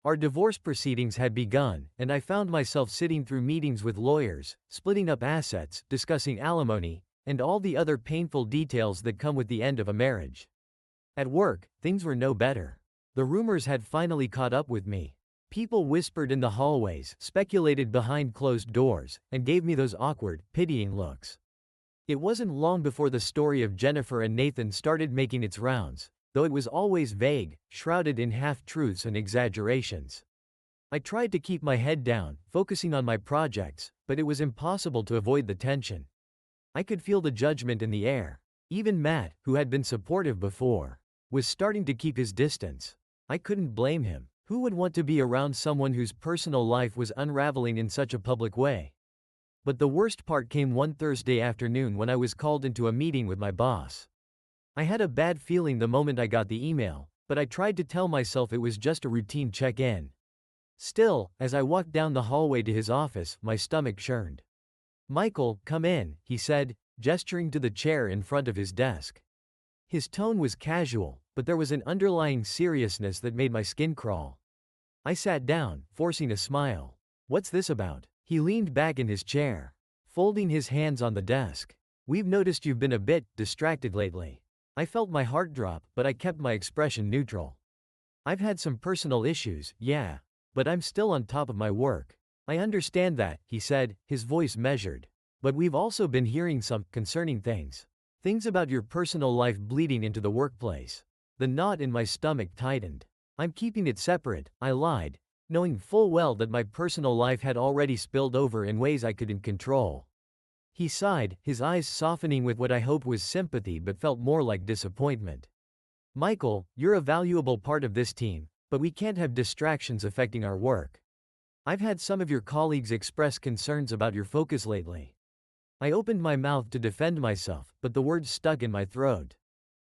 Our divorce proceedings had begun, and I found myself sitting through meetings with lawyers, splitting up assets, discussing alimony, and all the other painful details that come with the end of a marriage. At work, things were no better. The rumors had finally caught up with me. People whispered in the hallways, speculated behind closed doors, and gave me those awkward, pitying looks. It wasn't long before the story of Jennifer and Nathan started making its rounds, though it was always vague, shrouded in half-truths and exaggerations. I tried to keep my head down, focusing on my projects, but it was impossible to avoid the tension. I could feel the judgment in the air. Even Matt, who had been supportive before, was starting to keep his distance. I couldn't blame him. Who would want to be around someone whose personal life was unraveling in such a public way? But the worst part came one Thursday afternoon when I was called into a meeting with my boss. I had a bad feeling the moment I got the email, but I tried to tell myself it was just a routine check-in. Still, as I walked down the hallway to his office, my stomach churned. "Michael, come in," he said, gesturing to the chair in front of his desk. His tone was casual, but there was an underlying seriousness that made my skin crawl. I sat down, forcing a smile. "What's this about?" He leaned back in his chair, folding his hands on the desk. "We've noticed you've been a bit distracted lately." I felt my heart drop, but I kept my expression neutral. "I've had some personal issues, yeah. But I'm still on top of my work." "I understand that," he said, his voice measured. But we've also been hearing some concerning things. Things about your personal life bleeding into the workplace. The knot in my stomach tightened. I'm keeping it separate, I lied, knowing full well that my personal life had already spilled over in ways I couldn't control. He sighed, his eyes softening with what I hoped was sympathy but felt more like disappointment. Michael, you're a valuable part of this team, but we can't have distractions affecting our work. I've had some of your colleagues express concerns about your focus lately. I opened my mouth to defend myself, but the words stuck in my throat.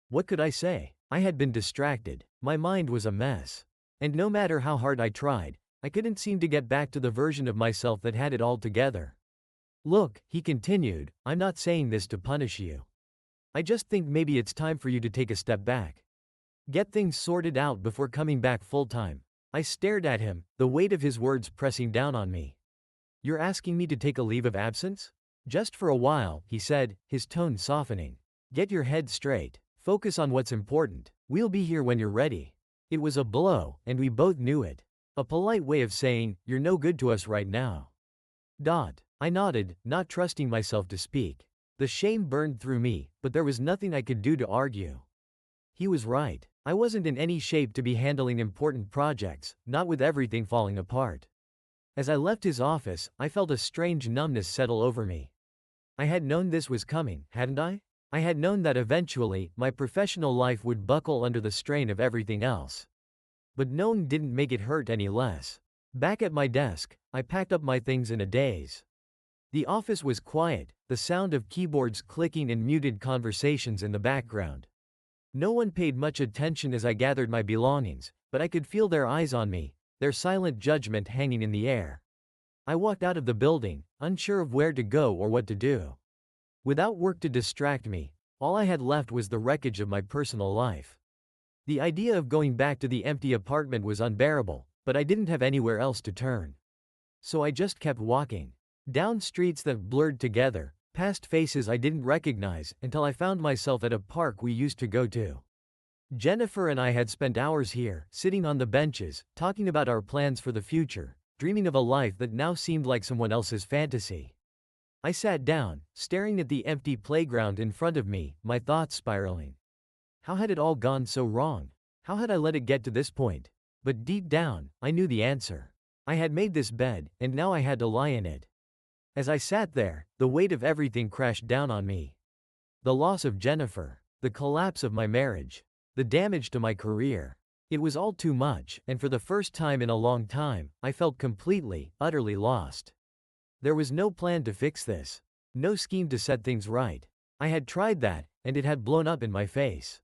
What could I say? I had been distracted, my mind was a mess. And no matter how hard I tried, I couldn't seem to get back to the version of myself that had it all together. Look, he continued, I'm not saying this to punish you. I just think maybe it's time for you to take a step back. Get things sorted out before coming back full-time. I stared at him, the weight of his words pressing down on me. You're asking me to take a leave of absence? Just for a while, he said, his tone softening. Get your head straight. Focus on what's important. We'll be here when you're ready. It was a blow, and we both knew it. A polite way of saying, you're no good to us right now. I nodded, not trusting myself to speak. The shame burned through me, but there was nothing I could do to argue. He was right. I wasn't in any shape to be handling important projects, not with everything falling apart. As I left his office, I felt a strange numbness settle over me. I had known this was coming, hadn't I? I had known that eventually, my professional life would buckle under the strain of everything else. But knowing didn't make it hurt any less. Back at my desk, I packed up my things in a daze. The office was quiet, the sound of keyboards clicking and muted conversations in the background. No one paid much attention as I gathered my belongings, but I could feel their eyes on me, their silent judgment hanging in the air. I walked out of the building, unsure of where to go or what to do. Without work to distract me, all I had left was the wreckage of my personal life. The idea of going back to the empty apartment was unbearable, but I didn't have anywhere else to turn. So I just kept walking. Down streets that blurred together, past faces I didn't recognize, until I found myself at a park we used to go to. Jennifer and I had spent hours here, sitting on the benches, talking about our plans for the future, dreaming of a life that now seemed like someone else's fantasy. I sat down, staring at the empty playground in front of me, my thoughts spiraling. How had it all gone so wrong? How had I let it get to this point? But deep down, I knew the answer. I had made this bed, and now I had to lie in it. As I sat there, the weight of everything crashed down on me. The loss of Jennifer, the collapse of my marriage, the damage to my career. It was all too much, and for the first time in a long time, I felt completely, utterly lost. There was no plan to fix this. No scheme to set things right. I had tried that, and it had blown up in my face.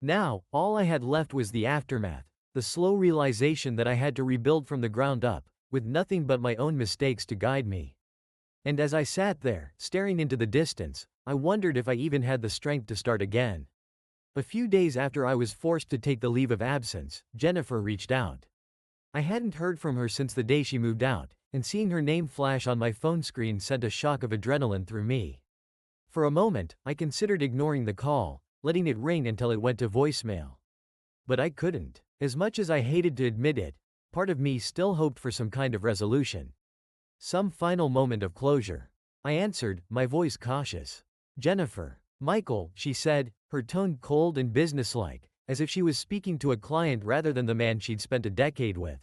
Now, all I had left was the aftermath, the slow realization that I had to rebuild from the ground up, with nothing but my own mistakes to guide me. And as I sat there, staring into the distance, I wondered if I even had the strength to start again. A few days after I was forced to take the leave of absence, Jennifer reached out. I hadn't heard from her since the day she moved out, and seeing her name flash on my phone screen sent a shock of adrenaline through me. For a moment, I considered ignoring the call, letting it ring until it went to voicemail. But I couldn't. As much as I hated to admit it, part of me still hoped for some kind of resolution. Some final moment of closure. I answered, my voice cautious. Jennifer. Michael, she said, her tone cold and businesslike, as if she was speaking to a client rather than the man she'd spent a decade with.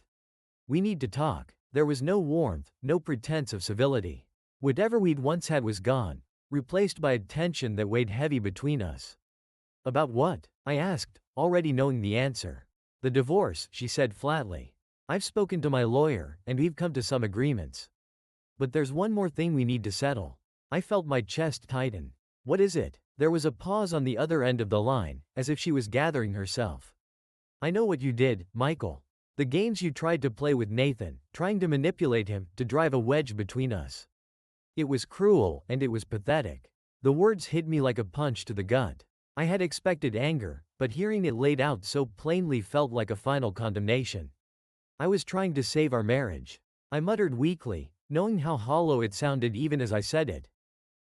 We need to talk. There was no warmth, no pretense of civility. Whatever we'd once had was gone, replaced by a tension that weighed heavy between us. About what? I asked, already knowing the answer. The divorce, she said flatly. I've spoken to my lawyer, and we've come to some agreements. But there's one more thing we need to settle. I felt my chest tighten. What is it? There was a pause on the other end of the line, as if she was gathering herself. I know what you did, Michael. The games you tried to play with Nathan, trying to manipulate him, to drive a wedge between us. It was cruel, and it was pathetic. The words hit me like a punch to the gut. I had expected anger, but hearing it laid out so plainly felt like a final condemnation. I was trying to save our marriage. I muttered weakly, knowing how hollow it sounded even as I said it.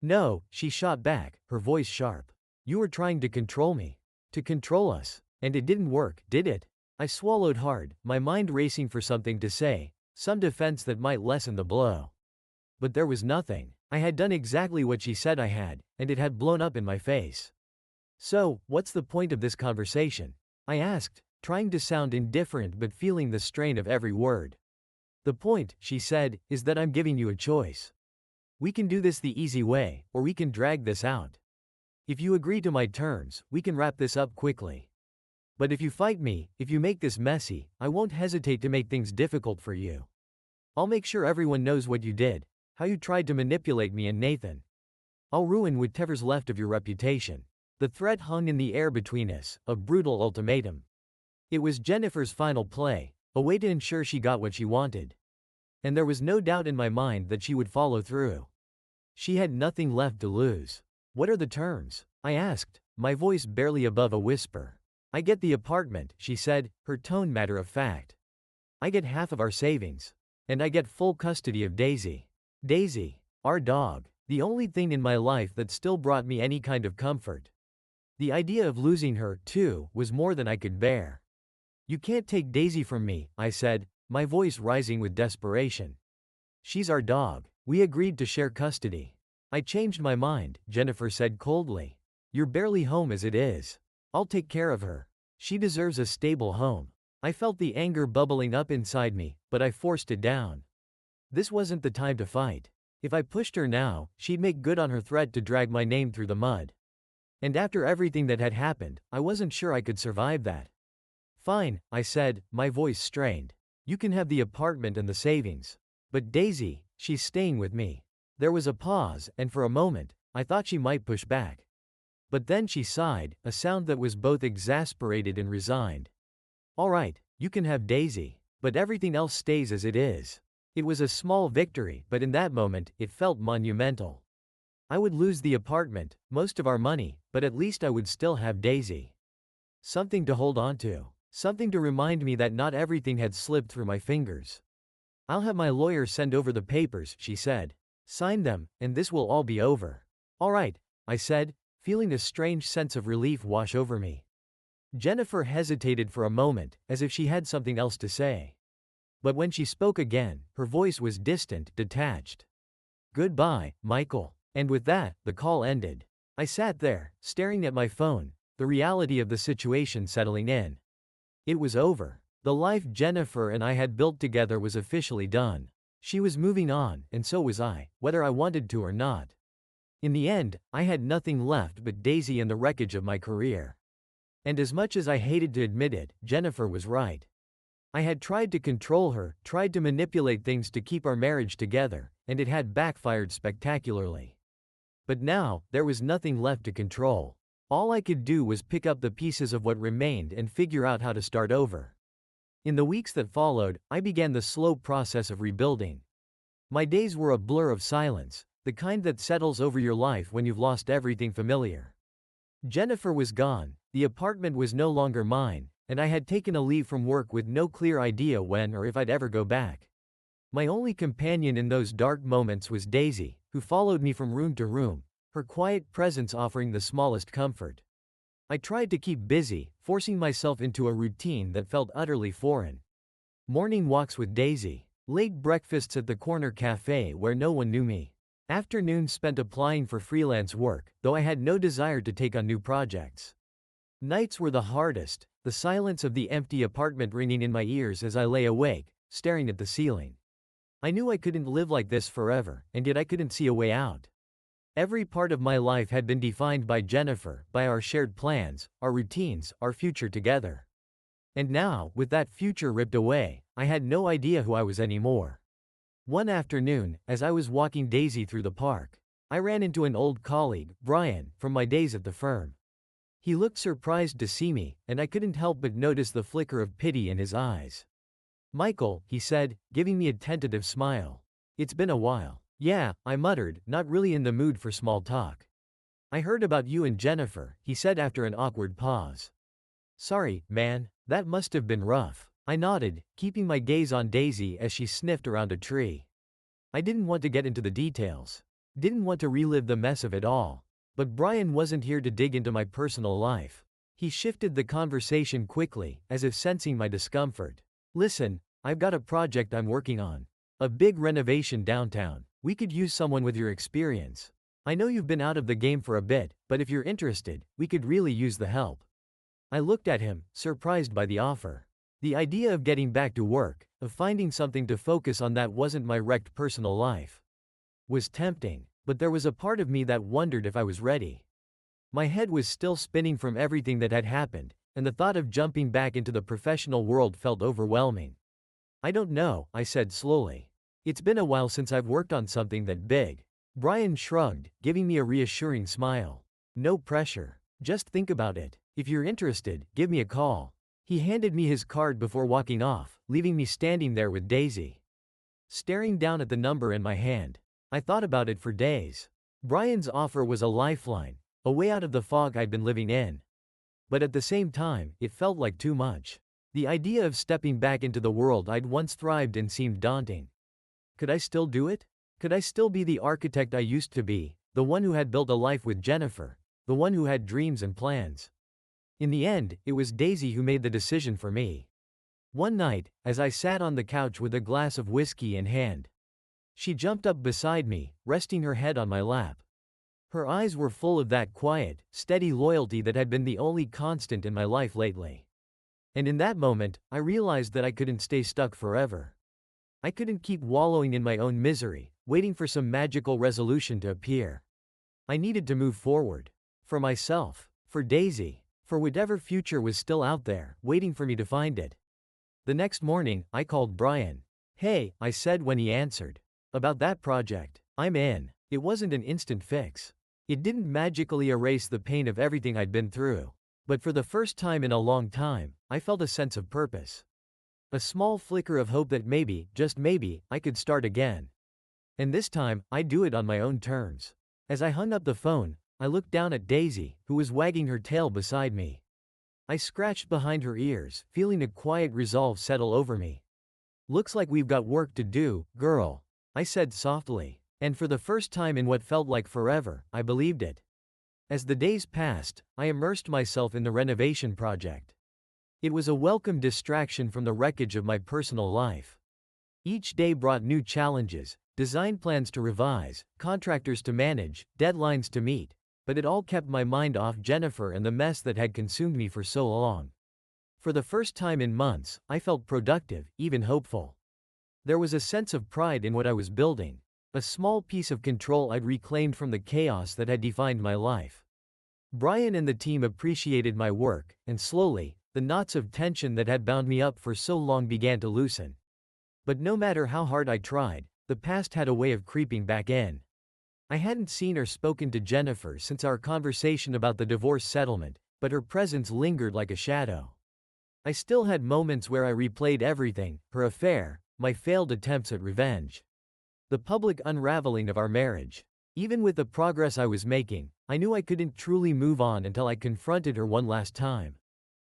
No, she shot back, her voice sharp. You were trying to control me. To control us. And it didn't work, did it? I swallowed hard, my mind racing for something to say, some defense that might lessen the blow. But there was nothing. I had done exactly what she said I had, and it had blown up in my face. So, what's the point of this conversation? I asked, trying to sound indifferent but feeling the strain of every word. The point, she said, is that I'm giving you a choice. We can do this the easy way, or we can drag this out. If you agree to my terms, we can wrap this up quickly. But if you fight me, if you make this messy, I won't hesitate to make things difficult for you. I'll make sure everyone knows what you did, how you tried to manipulate me and Nathan. I'll ruin whatever's left of your reputation. The threat hung in the air between us, a brutal ultimatum. It was Jennifer's final play, a way to ensure she got what she wanted. And there was no doubt in my mind that she would follow through. She had nothing left to lose. What are the terms? I asked, my voice barely above a whisper. I get the apartment, she said, her tone matter of fact. I get half of our savings. And I get full custody of Daisy. Daisy, our dog, the only thing in my life that still brought me any kind of comfort. The idea of losing her, too, was more than I could bear. You can't take Daisy from me, I said, my voice rising with desperation. She's our dog. We agreed to share custody. I changed my mind, Jennifer said coldly. You're barely home as it is. I'll take care of her. She deserves a stable home. I felt the anger bubbling up inside me, but I forced it down. This wasn't the time to fight. If I pushed her now, she'd make good on her threat to drag my name through the mud. And after everything that had happened, I wasn't sure I could survive that. Fine, I said, my voice strained. You can have the apartment and the savings. But Daisy, she's staying with me. There was a pause, and for a moment, I thought she might push back. But then she sighed, a sound that was both exasperated and resigned. All right, you can have Daisy, but everything else stays as it is. It was a small victory, but in that moment, it felt monumental. I would lose the apartment, most of our money, but at least I would still have Daisy. Something to hold on to. Something to remind me that not everything had slipped through my fingers. I'll have my lawyer send over the papers, she said. Sign them, and this will all be over. All right, I said, feeling a strange sense of relief wash over me. Jennifer hesitated for a moment, as if she had something else to say. But when she spoke again, her voice was distant, detached. Goodbye, Michael. And with that, the call ended. I sat there, staring at my phone, the reality of the situation settling in. It was over. The life Jennifer and I had built together was officially done. She was moving on, and so was I, whether I wanted to or not. In the end, I had nothing left but Daisy and the wreckage of my career. And as much as I hated to admit it, Jennifer was right. I had tried to control her, tried to manipulate things to keep our marriage together, and it had backfired spectacularly. But now, there was nothing left to control. All I could do was pick up the pieces of what remained and figure out how to start over. In the weeks that followed, I began the slow process of rebuilding. My days were a blur of silence, the kind that settles over your life when you've lost everything familiar. Jennifer was gone, the apartment was no longer mine, and I had taken a leave from work with no clear idea when or if I'd ever go back. My only companion in those dark moments was Daisy, who followed me from room to room, her quiet presence offering the smallest comfort. I tried to keep busy, forcing myself into a routine that felt utterly foreign. Morning walks with Daisy, late breakfasts at the corner cafe where no one knew me. Afternoons spent applying for freelance work, though I had no desire to take on new projects. Nights were the hardest, the silence of the empty apartment ringing in my ears as I lay awake, staring at the ceiling. I knew I couldn't live like this forever, and yet I couldn't see a way out. Every part of my life had been defined by Jennifer, by our shared plans, our routines, our future together. And now, with that future ripped away, I had no idea who I was anymore. One afternoon, as I was walking Daisy through the park, I ran into an old colleague, Brian, from my days at the firm. He looked surprised to see me, and I couldn't help but notice the flicker of pity in his eyes. Michael, he said, giving me a tentative smile. It's been a while. Yeah, I muttered, not really in the mood for small talk. I heard about you and Jennifer, he said after an awkward pause. Sorry, man, that must have been rough. I nodded, keeping my gaze on Daisy as she sniffed around a tree. I didn't want to get into the details. Didn't want to relive the mess of it all. But Brian wasn't here to dig into my personal life. He shifted the conversation quickly, as if sensing my discomfort. Listen, I've got a project I'm working on. A big renovation downtown. We could use someone with your experience. I know you've been out of the game for a bit, but if you're interested, we could really use the help. I looked at him, surprised by the offer. The idea of getting back to work, of finding something to focus on that wasn't my wrecked personal life, was tempting, but there was a part of me that wondered if I was ready. My head was still spinning from everything that had happened, and the thought of jumping back into the professional world felt overwhelming. I don't know, I said slowly. It's been a while since I've worked on something that big. Brian shrugged, giving me a reassuring smile. No pressure. Just think about it. If you're interested, give me a call. He handed me his card before walking off, leaving me standing there with Daisy, staring down at the number in my hand. I thought about it for days. Brian's offer was a lifeline, a way out of the fog I'd been living in. But at the same time, it felt like too much. The idea of stepping back into the world I'd once thrived in seemed daunting. Could I still do it? Could I still be the architect I used to be, the one who had built a life with Jennifer, the one who had dreams and plans? In the end, it was Daisy who made the decision for me. One night, as I sat on the couch with a glass of whiskey in hand, she jumped up beside me, resting her head on my lap. Her eyes were full of that quiet, steady loyalty that had been the only constant in my life lately. And in that moment, I realized that I couldn't stay stuck forever. I couldn't keep wallowing in my own misery, waiting for some magical resolution to appear. I needed to move forward. For myself, for Daisy, for whatever future was still out there, waiting for me to find it. The next morning, I called Brian. Hey, I said when he answered. About that project. I'm in. It wasn't an instant fix. It didn't magically erase the pain of everything I'd been through. But for the first time in a long time, I felt a sense of purpose. A small flicker of hope that maybe, just maybe, I could start again. And this time, I'd do it on my own terms. As I hung up the phone, I looked down at Daisy, who was wagging her tail beside me. I scratched behind her ears, feeling a quiet resolve settle over me. Looks like we've got work to do, girl, I said softly. And for the first time in what felt like forever, I believed it. As the days passed, I immersed myself in the renovation project. It was a welcome distraction from the wreckage of my personal life. Each day brought new challenges, design plans to revise, contractors to manage, deadlines to meet, but it all kept my mind off Jennifer and the mess that had consumed me for so long. For the first time in months, I felt productive, even hopeful. There was a sense of pride in what I was building, a small piece of control I'd reclaimed from the chaos that had defined my life. Brian and the team appreciated my work, and slowly, the knots of tension that had bound me up for so long began to loosen. But no matter how hard I tried, the past had a way of creeping back in. I hadn't seen or spoken to Jennifer since our conversation about the divorce settlement, but her presence lingered like a shadow. I still had moments where I replayed everything, her affair, my failed attempts at revenge, the public unraveling of our marriage. Even with the progress I was making, I knew I couldn't truly move on until I confronted her one last time.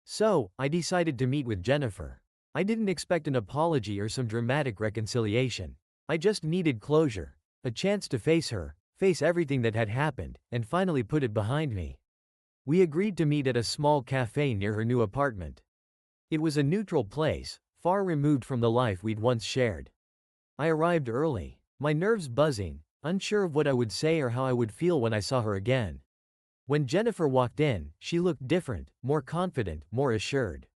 So, I decided to meet with Jennifer. I didn't expect an apology or some dramatic reconciliation. I just needed closure, a chance to face her, face everything that had happened, and finally put it behind me. We agreed to meet at a small cafe near her new apartment. It was a neutral place, far removed from the life we'd once shared. I arrived early, my nerves buzzing, unsure of what I would say or how I would feel when I saw her again. When Jennifer walked in, she looked different, more confident, more assured.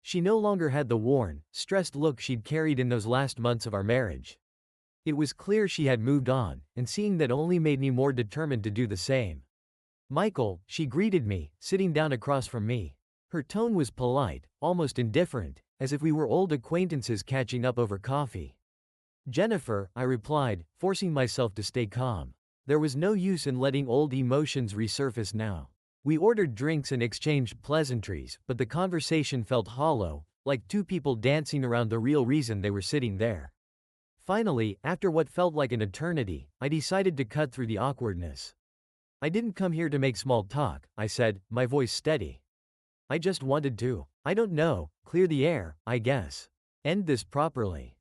She no longer had the worn, stressed look she'd carried in those last months of our marriage. It was clear she had moved on, and seeing that only made me more determined to do the same. Michael, she greeted me, sitting down across from me. Her tone was polite, almost indifferent, as if we were old acquaintances catching up over coffee. Jennifer, I replied, forcing myself to stay calm. There was no use in letting old emotions resurface now. We ordered drinks and exchanged pleasantries, but the conversation felt hollow, like two people dancing around the real reason they were sitting there. Finally, after what felt like an eternity, I decided to cut through the awkwardness. I didn't come here to make small talk, I said, my voice steady. I just wanted to, I don't know, clear the air, I guess. End this properly.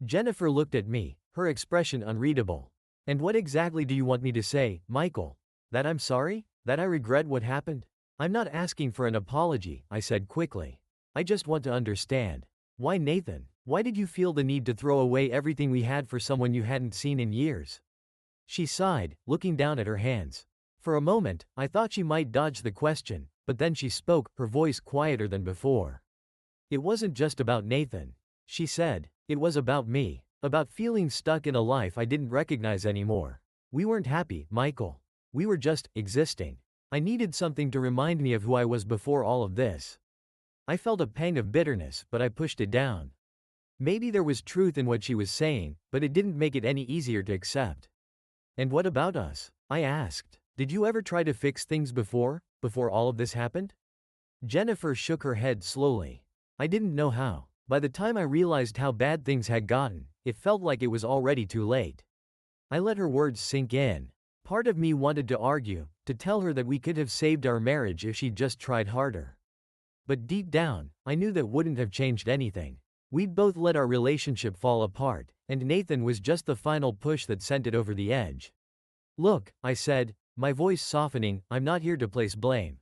Jennifer looked at me, her expression unreadable. And what exactly do you want me to say, Michael? That I'm sorry? That I regret what happened? I'm not asking for an apology, I said quickly. I just want to understand. Why Nathan? Why did you feel the need to throw away everything we had for someone you hadn't seen in years? She sighed, looking down at her hands. For a moment, I thought she might dodge the question, but then she spoke, her voice quieter than before. It wasn't just about Nathan, she said. It was about me. About feeling stuck in a life I didn't recognize anymore. We weren't happy, Michael. We were just existing. I needed something to remind me of who I was before all of this. I felt a pang of bitterness, but I pushed it down. Maybe there was truth in what she was saying, but it didn't make it any easier to accept. And what about us? I asked. Did you ever try to fix things before all of this happened? Jennifer shook her head slowly. I didn't know how. By the time I realized how bad things had gotten, it felt like it was already too late. I let her words sink in. Part of me wanted to argue, to tell her that we could have saved our marriage if she'd just tried harder. But deep down, I knew that wouldn't have changed anything. We'd both let our relationship fall apart, and Nathan was just the final push that sent it over the edge. Look, I said, my voice softening, I'm not here to place blame.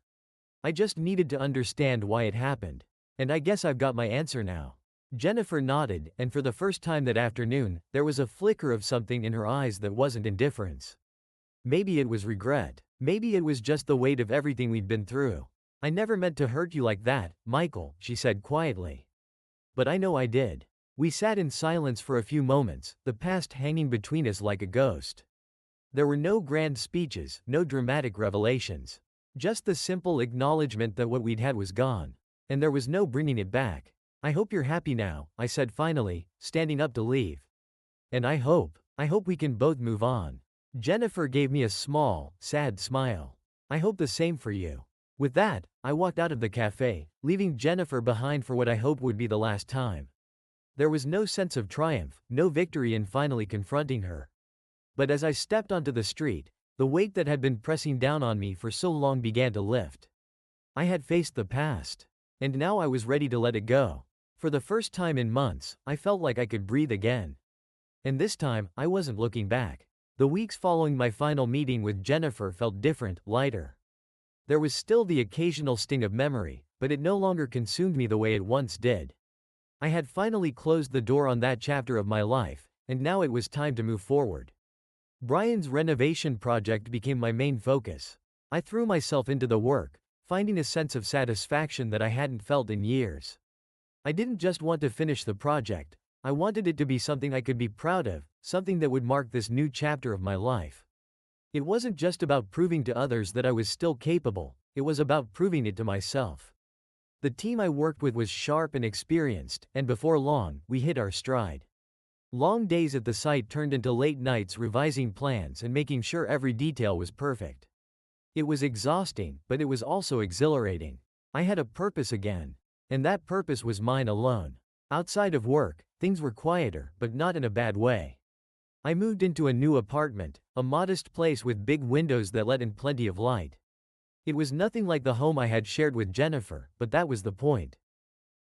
I just needed to understand why it happened. And I guess I've got my answer now. Jennifer nodded, and for the first time that afternoon, there was a flicker of something in her eyes that wasn't indifference. Maybe it was regret. Maybe it was just the weight of everything we'd been through. I never meant to hurt you like that, Michael, she said quietly. But I know I did. We sat in silence for a few moments, the past hanging between us like a ghost. There were no grand speeches, no dramatic revelations. Just the simple acknowledgement that what we'd had was gone. And there was no bringing it back. I hope you're happy now, I said finally, standing up to leave. And I hope we can both move on. Jennifer gave me a small, sad smile. I hope the same for you. With that, I walked out of the cafe, leaving Jennifer behind for what I hoped would be the last time. There was no sense of triumph, no victory in finally confronting her. But as I stepped onto the street, the weight that had been pressing down on me for so long began to lift. I had faced the past. And now I was ready to let it go. For the first time in months, I felt like I could breathe again. And this time, I wasn't looking back. The weeks following my final meeting with Jennifer felt different, lighter. There was still the occasional sting of memory, but it no longer consumed me the way it once did. I had finally closed the door on that chapter of my life, and now it was time to move forward. Brian's renovation project became my main focus. I threw myself into the work, finding a sense of satisfaction that I hadn't felt in years. I didn't just want to finish the project, I wanted it to be something I could be proud of, something that would mark this new chapter of my life. It wasn't just about proving to others that I was still capable, it was about proving it to myself. The team I worked with was sharp and experienced, and before long, we hit our stride. Long days at the site turned into late nights revising plans and making sure every detail was perfect. It was exhausting, but it was also exhilarating. I had a purpose again. And that purpose was mine alone. Outside of work, things were quieter, but not in a bad way. I moved into a new apartment, a modest place with big windows that let in plenty of light. It was nothing like the home I had shared with Jennifer, but that was the point.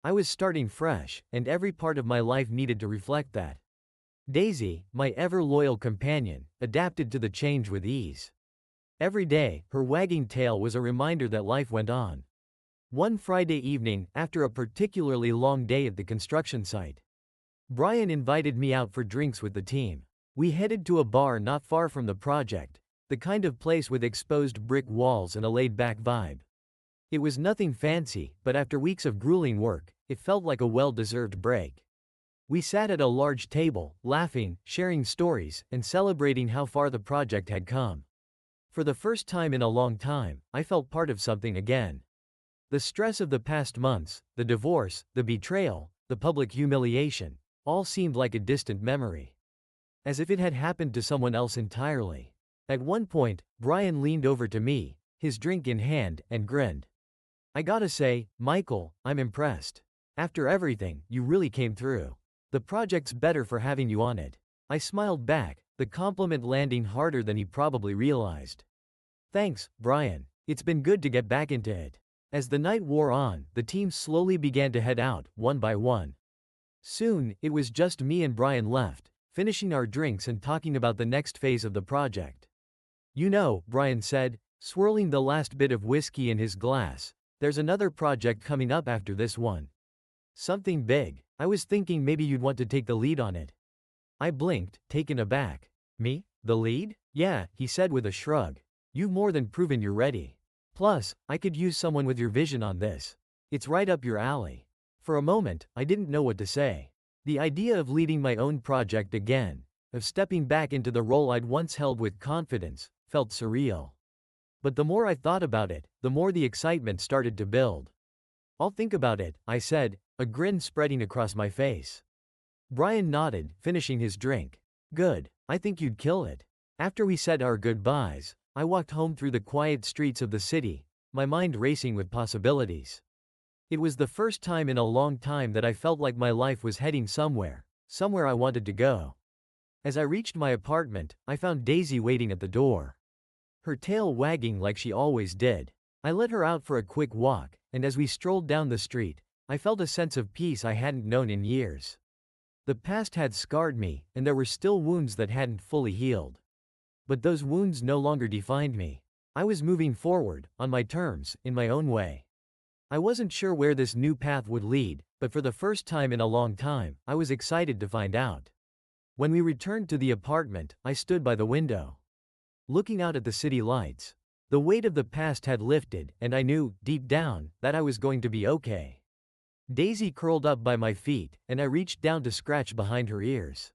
I was starting fresh, and every part of my life needed to reflect that. Daisy, my ever-loyal companion, adapted to the change with ease. Every day, her wagging tail was a reminder that life went on. One Friday evening, after a particularly long day at the construction site, Brian invited me out for drinks with the team. We headed to a bar not far from the project, the kind of place with exposed brick walls and a laid-back vibe. It was nothing fancy, but after weeks of grueling work, it felt like a well-deserved break. We sat at a large table, laughing, sharing stories, and celebrating how far the project had come. For the first time in a long time, I felt part of something again. The stress of the past months, the divorce, the betrayal, the public humiliation, all seemed like a distant memory. As if it had happened to someone else entirely. At one point, Brian leaned over to me, his drink in hand, and grinned. I gotta say, Michael, I'm impressed. After everything, you really came through. The project's better for having you on it. I smiled back, the compliment landing harder than he probably realized. Thanks, Brian. It's been good to get back into it. As the night wore on, the team slowly began to head out, one by one. Soon, it was just me and Brian left, finishing our drinks and talking about the next phase of the project. You know, Brian said, swirling the last bit of whiskey in his glass, there's another project coming up after this one. Something big. I was thinking maybe you'd want to take the lead on it. I blinked, taken aback. Me? The lead? Yeah, he said with a shrug. You've more than proven you're ready. Plus, I could use someone with your vision on this. It's right up your alley. For a moment, I didn't know what to say. The idea of leading my own project again, of stepping back into the role I'd once held with confidence, felt surreal. But the more I thought about it, the more the excitement started to build. I'll think about it, I said, a grin spreading across my face. Brian nodded, finishing his drink. Good, I think you'd kill it. After we said our goodbyes, I walked home through the quiet streets of the city, my mind racing with possibilities. It was the first time in a long time that I felt like my life was heading somewhere I wanted to go. As I reached my apartment, I found Daisy waiting at the door. Her tail wagging like she always did. I let her out for a quick walk, and as we strolled down the street, I felt a sense of peace I hadn't known in years. The past had scarred me, and there were still wounds that hadn't fully healed. But those wounds no longer defined me. I was moving forward, on my terms, in my own way. I wasn't sure where this new path would lead, but for the first time in a long time, I was excited to find out. When we returned to the apartment, I stood by the window, looking out at the city lights. The weight of the past had lifted, and I knew, deep down, that I was going to be okay. Daisy curled up by my feet, and I reached down to scratch behind her ears.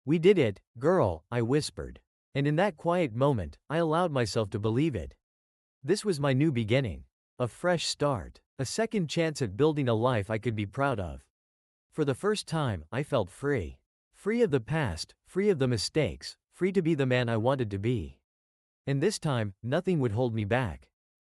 We did it, girl, I whispered. And in that quiet moment, I allowed myself to believe it. This was my new beginning. A fresh start. A second chance at building a life I could be proud of. For the first time, I felt free. Free of the past, free of the mistakes, free to be the man I wanted to be. And this time, nothing would hold me back.